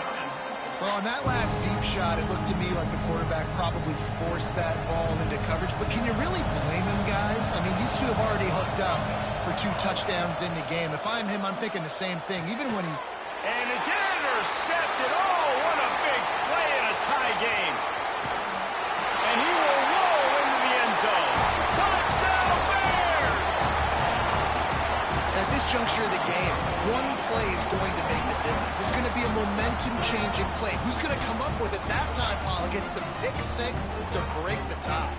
Well, on that last deep shot, it looked to me like the quarterback probably forced that ball into coverage. But can you really blame him, guys? I mean, these two have already hooked up for 2 touchdowns in the game. If I'm him, I'm thinking the same thing, even when he's... And it's intercepted. Oh, what a big play in a tie game. And he will roll into the end zone. Touchdown, Bears! At this juncture of the game, one play is going to make the difference. It's going to be a momentum-changing play. Who's going to come up with it that time, Paul? Gets the pick 6 to break the tie.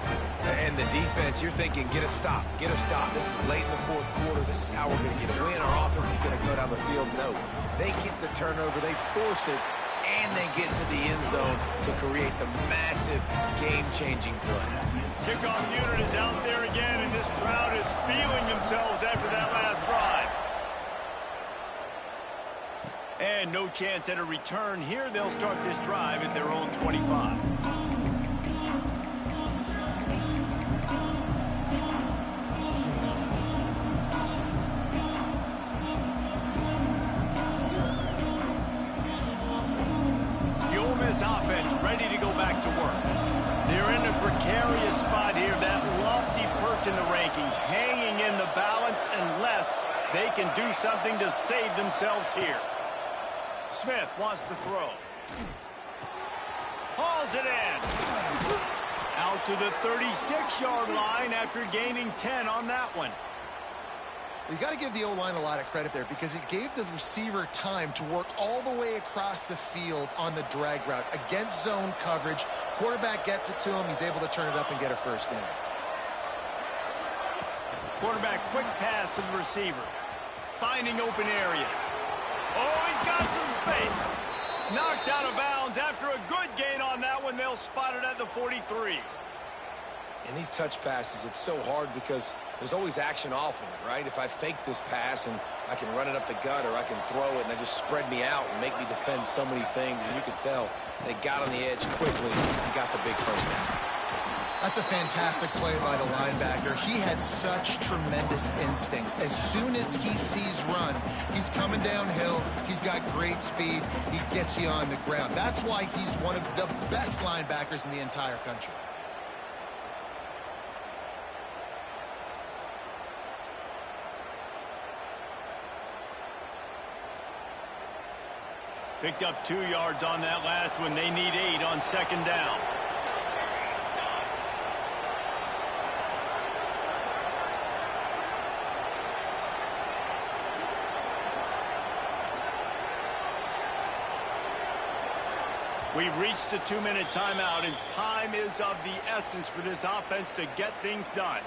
And the defense, you're thinking, get a stop, get a stop. This is late in the fourth quarter. This is how we're going to get a win. Our offense is going to go down the field. No, they get the turnover, they force it, and they get to the end zone to create the massive game-changing play. Kickoff unit is out there again, and this crowd is feeling themselves after that last drive. And no chance at a return here. They'll start this drive at their own 25. The Ole Miss offense ready to go back to work. They're in a precarious spot here, that lofty perch in the rankings, hanging in the balance unless they can do something to save themselves here. Smith wants to throw. Hauls it in. Out to the 36-yard line after gaining 10 on that one. You got to give the O-line a lot of credit there because it gave the receiver time to work all the way across the field on the drag route against zone coverage. Quarterback gets it to him. He's able to turn it up and get a first down. Quarterback quick pass to the receiver. Finding open areas. Oh, he's got some space. Knocked out of bounds after a good gain on that one. They'll spot it at the 43. In these touch passes, it's so hard because there's always action off of it, right? If I fake this pass and I can run it up the gut or I can throw it and they just spread me out and make me defend so many things, and you can tell they got on the edge quickly and got the big first down. That's a fantastic play by the linebacker. He has such tremendous instincts. As soon as he sees run, he's coming downhill. He's got great speed. He gets you on the ground. That's why he's one of the best linebackers in the entire country. Picked up 2 yards on that last one. They need 8 on second down. We've reached the 2-minute timeout, and time is of the essence for this offense to get things done.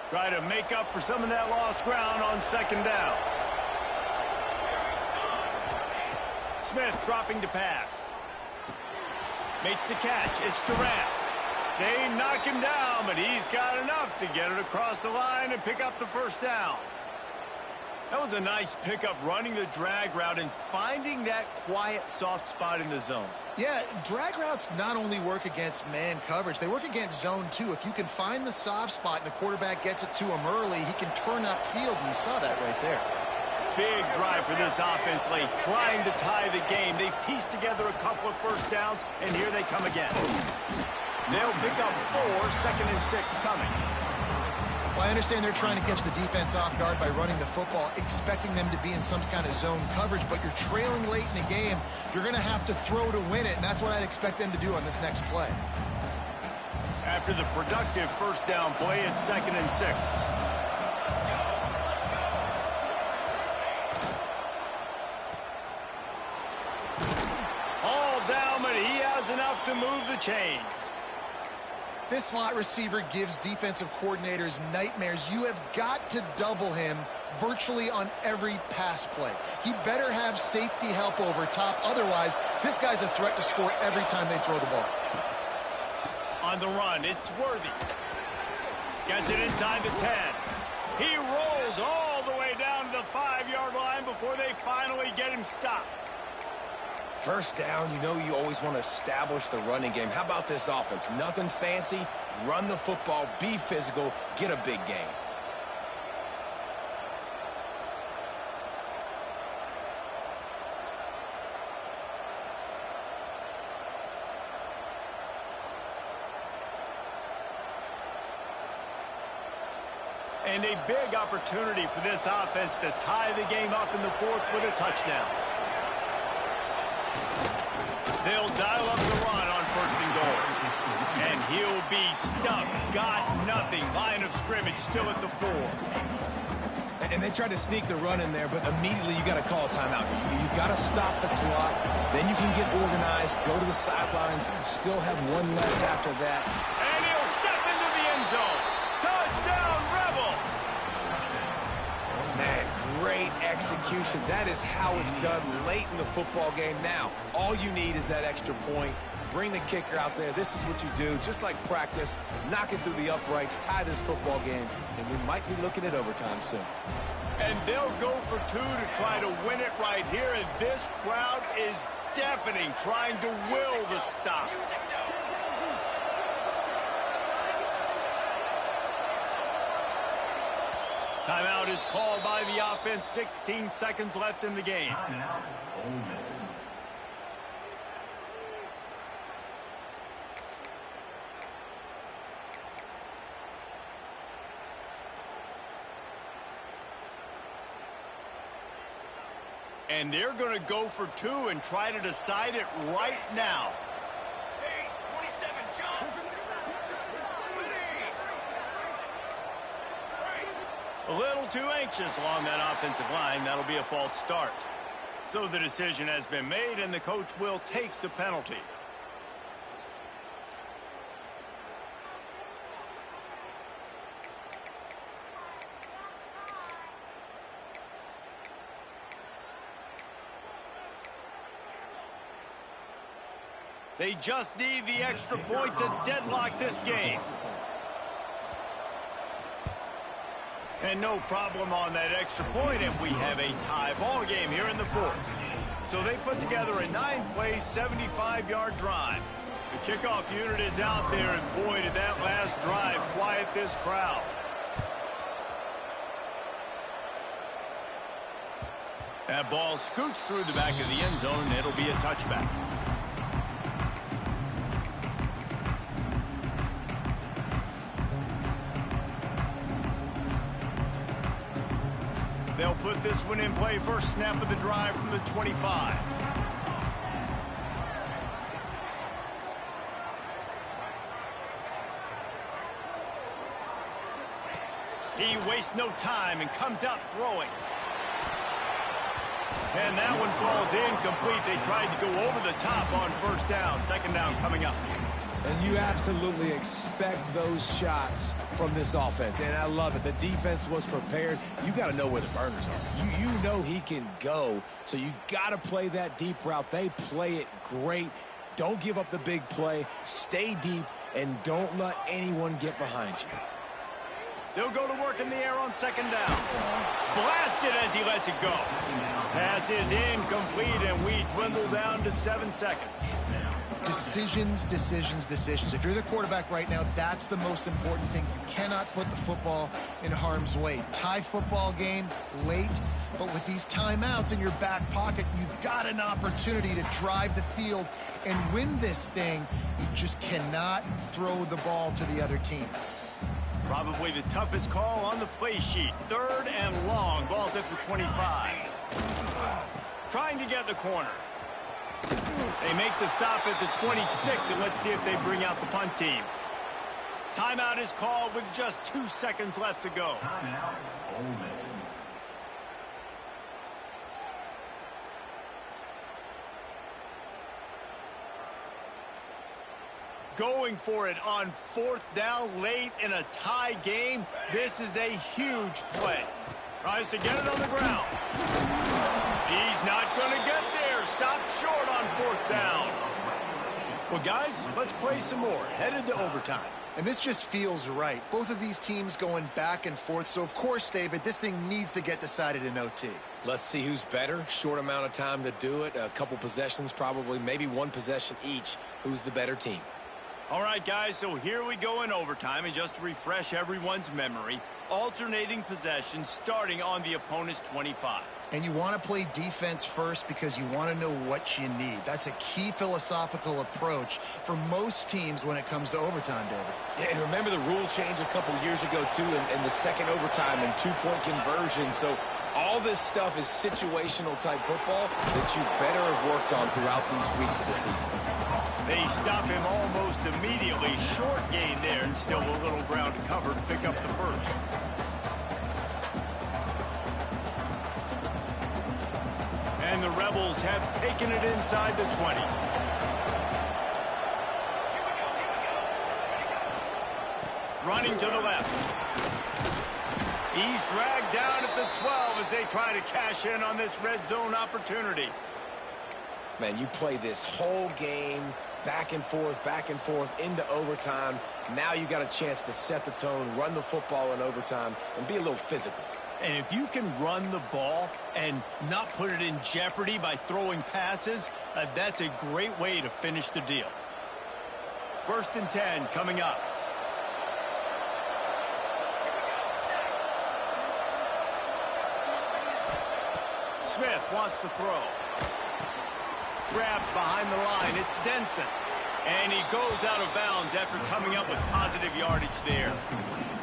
Try to make up for some of that lost ground on second down. Smith dropping to pass. Makes the catch. It's Durant. They knock him down, but he's got enough to get it across the line and pick up the first down. That was a nice pickup, running the drag route and finding that quiet, soft spot in the zone. Yeah, drag routes not only work against man coverage, they work against zone too. If you can find the soft spot and the quarterback gets it to him early, he can turn upfield, and you saw that right there. Big drive for this offense late, trying to tie the game. They pieced together a couple of first downs, and here they come again. They'll pick up 4, 2nd and 6 coming. Well, I understand they're trying to catch the defense off guard by running the football, expecting them to be in some kind of zone coverage, but you're trailing late in the game. You're going to have to throw to win it, and that's what I'd expect them to do on this next play. After the productive first down play, it's 2nd and 6. All down, but he has enough to move the chains. This slot receiver gives defensive coordinators nightmares. You have got to double him virtually on every pass play. He better have safety help over top. Otherwise, this guy's a threat to score every time they throw the ball. On the run, it's Worthy. Gets it inside the 10. He rolls all the way down to the 5-yard line before they finally get him stopped. First down, you know you always want to establish the running game. How about this offense? Nothing fancy. Run the football, be physical, get a big gain. And a big opportunity for this offense to tie the game up in the 4th with a touchdown. They'll dial up the run on 1st and goal. And he'll be stuffed. Got nothing. Line of scrimmage still at the 4. And they tried to sneak the run in there, but immediately you got to call a timeout. You got to stop the clock. Then you can get organized, go to the sidelines, still have one left after that. And he'll step into the end zone. Touchdown, Rebels! Man, great execution. That is how it's done late in the football game. Now, all you need is that extra point. Bring the kicker out there. This is what you do, just like practice. Knock it through the uprights, tie this football game, and we might be looking at overtime soon. And they'll go for 2 to try to win it right here, and this crowd is deafening, trying to will the stop. Timeout is called by the offense. 16 seconds left in the game. And they're going to go for 2 and try to decide it right now. A little too anxious along that offensive line. That'll be a false start. So the decision has been made, and the coach will take the penalty. They just need the extra point to deadlock this game. And no problem on that extra point, and we have a tie ball game here in the 4th. So they put together a 9-play, 75-yard drive. The kickoff unit is out there, and boy, did that last drive quiet this crowd. That ball scoots through the back of the end zone, and it'll be a touchback. They'll put this one in play. First snap of the drive from the 25. He wastes no time and comes out throwing. And that one falls incomplete. They tried to go over the top on 1st down. 2nd down coming up. And you absolutely expect those shots from this offense. And I love it. The defense was prepared. You got to know where the burners are. You know he can go. So you got to play that deep route. They play it great. Don't give up the big play. Stay deep and don't let anyone get behind you. They'll go to work in the air on second down. Blasted as he lets it go. Pass is incomplete, and we dwindle down to 7 seconds. Decisions, decisions, decisions. If you're the quarterback right now, that's the most important thing. You cannot put the football in harm's way. Tie football game late, but with these timeouts in your back pocket, you've got an opportunity to drive the field and win this thing. You just cannot throw the ball to the other team. Probably the toughest call on the play sheet. 3rd and long. Ball's at the 25. Trying to get the corner. They make the stop at the 26, and let's see if they bring out the punt team. Timeout is called with just 2 seconds left to go. Going for it on 4th down late in a tie game. This is a huge play. Tries to get it on the ground. He's not going to get there. Stopped short on 4th down. Well, guys, let's play some more. Headed to overtime. And this just feels right. Both of these teams going back and forth. So, of course, David, this thing needs to get decided in OT. Let's see who's better. Short amount of time to do it. A couple possessions, probably, maybe one possession each. Who's the better team? All right, guys, so here we go in overtime. And just to refresh everyone's memory, alternating possessions starting on the opponent's 25. And you want to play defense first because you want to know what you need. That's a key philosophical approach for most teams when it comes to overtime, David. Yeah, and remember the rule change a couple years ago, too, in the second overtime and 2-point conversion. So all this stuff is situational type football that you better have worked on throughout these weeks of the season. They stop him almost immediately. Short gain there, and still a little ground to cover to pick up the first. And the Rebels have taken it inside the 20. Running to the left. He's dragged down at the 12 as they try to cash in on this red zone opportunity. Man, you play this whole game back and forth into overtime. Now you got a chance to set the tone, run the football in overtime, and be a little physical. And if you can run the ball and not put it in jeopardy by throwing passes, that's a great way to finish the deal. 1st and 10 coming up. Smith wants to throw. Grabbed behind the line. It's Denson. And he goes out of bounds after coming up with positive yardage there.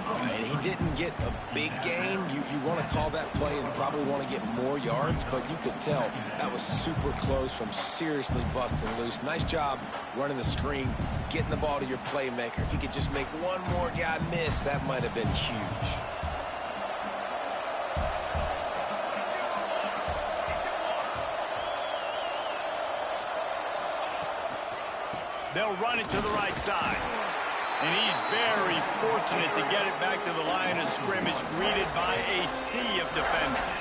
And he didn't get a big gain. You want to call that play and probably want to get more yards, but you could tell that was super close from seriously busting loose. Nice job running the screen, getting the ball to your playmaker. If you could just make one more guy miss, that might have been huge. They'll run it to the right side. And he's very fortunate to get it back to the line of scrimmage, greeted by a sea of defenders.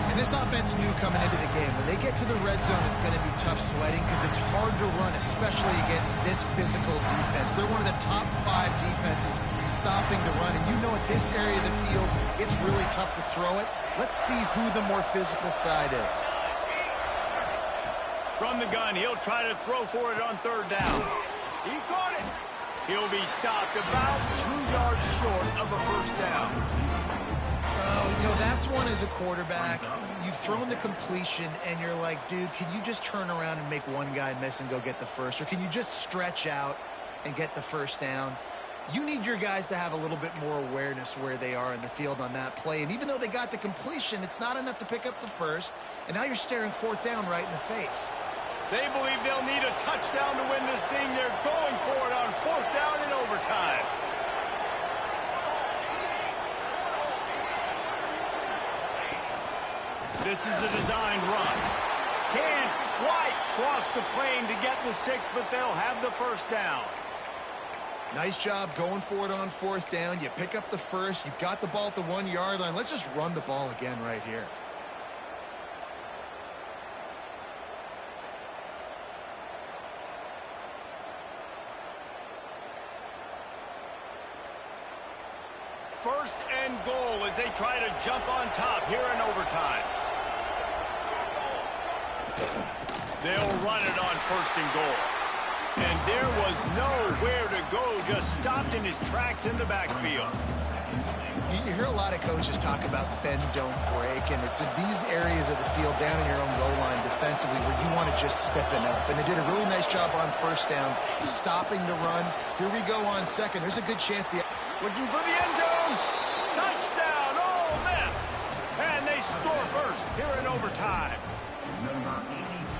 And this offense knew coming into the game, when they get to the red zone, it's going to be tough sledding because it's hard to run, especially against this physical defense. They're one of the top 5 defenses stopping the run. And you know at this area of the field, it's really tough to throw it. Let's see who the more physical side is. From the gun, he'll try to throw for it on 3rd down. He caught it. He'll be stopped about 2 yards short of a 1st down. Oh, you know, that's one as a quarterback. You've thrown the completion, and you're like, dude, can you just turn around and make one guy miss and go get the first? Or can you just stretch out and get the 1st down? You need your guys to have a little bit more awareness where they are in the field on that play. And even though they got the completion, it's not enough to pick up the first. And now you're staring 4th down right in the face. They believe they'll need a touchdown to win this thing. They're going for it on 4th down in overtime. This is a designed run. Can't quite cross the plane to get the 6, but they'll have the 1st down. Nice job going for it on 4th down. You pick up the first. You've got the ball at the 1-yard line. Let's just run the ball again right here. first and goal as they try to jump on top here in overtime. They'll run it on first and goal. And there was nowhere to go, just stopped in his tracks in the backfield. You hear a lot of coaches talk about bend, don't break, and it's in these areas of the field down in your own goal line defensively where you want to just stiffen up. And they did a really nice job on first down, stopping the run. Here we go on second. There's a good chance looking for the end zone. Touchdown, Ole Miss. And they score first here in overtime.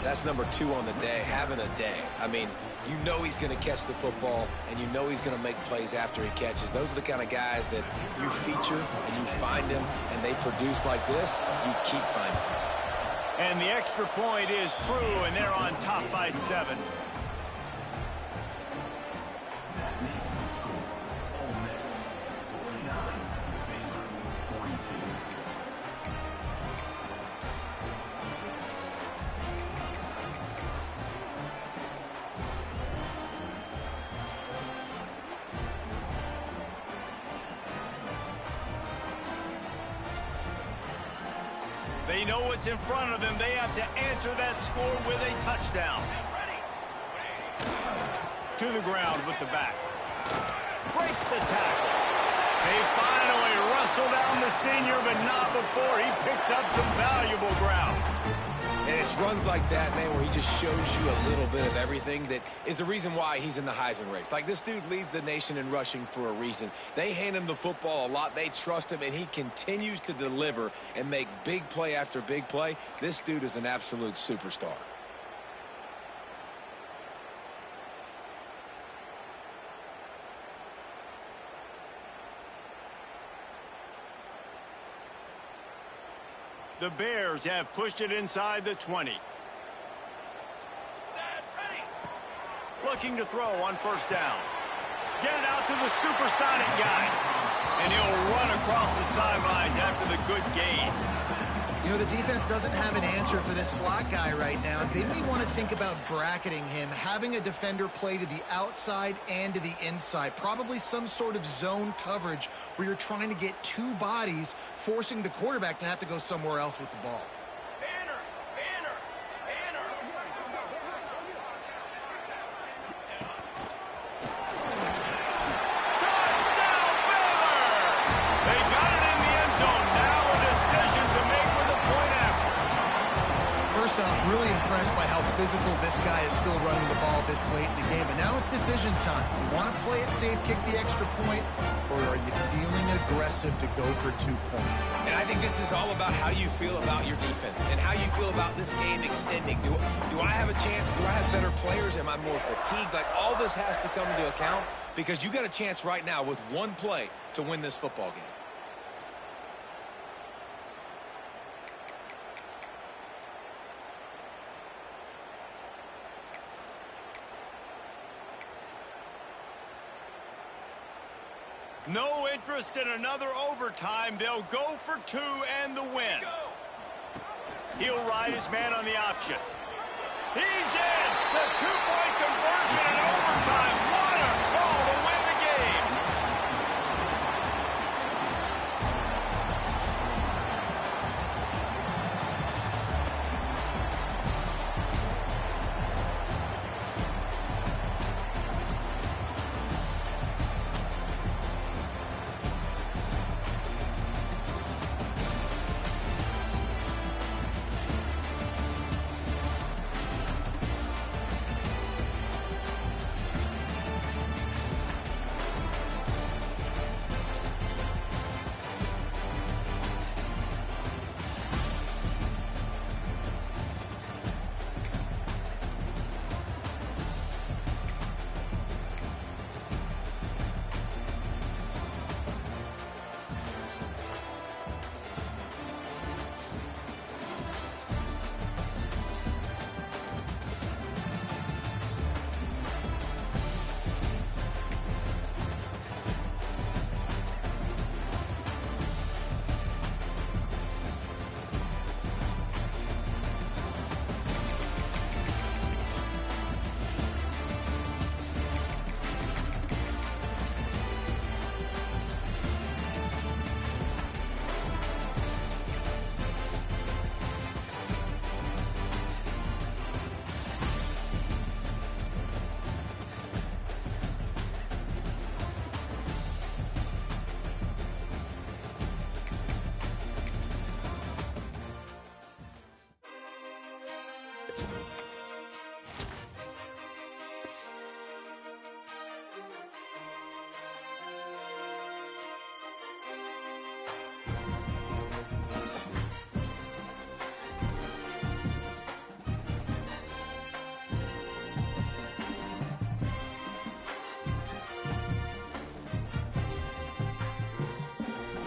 That's number 2 on the day, having a day. I mean, you know he's going to catch the football, and you know he's going to make plays after he catches. Those are the kind of guys that you feature and you find them, and they produce like this, you keep finding them. And the extra point is true, and they're on top by 7. They know what's in front of them. They have to answer that score with a touchdown. To the ground with the back. Breaks the tackle. They finally wrestle down the senior, but not before he picks up some valuable ground. And it's runs like that, man, where he just shows you a little bit of everything that is the reason why he's in the Heisman race. Like, this dude leads the nation in rushing for a reason. They hand him the football a lot. They trust him, and he continues to deliver and make big play after big play. This dude is an absolute superstar. The Bears have pushed it inside the 20. Looking to throw on first down. Get it out to the supersonic guy. And he'll run across the sidelines after the good gain. You know, the defense doesn't have an answer for this slot guy right now. They may want to think about bracketing him, having a defender play to the outside and to the inside. Probably some sort of zone coverage where you're trying to get 2 bodies, forcing the quarterback to have to go somewhere else with the ball. Really impressed by how physical this guy is still running the ball this late in the game. And now it's decision time. You want to play it safe, kick the extra point, or are you feeling aggressive to go for 2 points? And I think this is all about how you feel about your defense and how you feel about this game extending. Do I have a chance? Do I have better players? Am I more fatigued? Like, all this has to come into account because you got a chance right now with 1 play to win this football game. No interest in another overtime. They'll go for 2 and the win. He'll ride his man on the option. He's in! The 2-point conversion in overtime. What a call to win the game!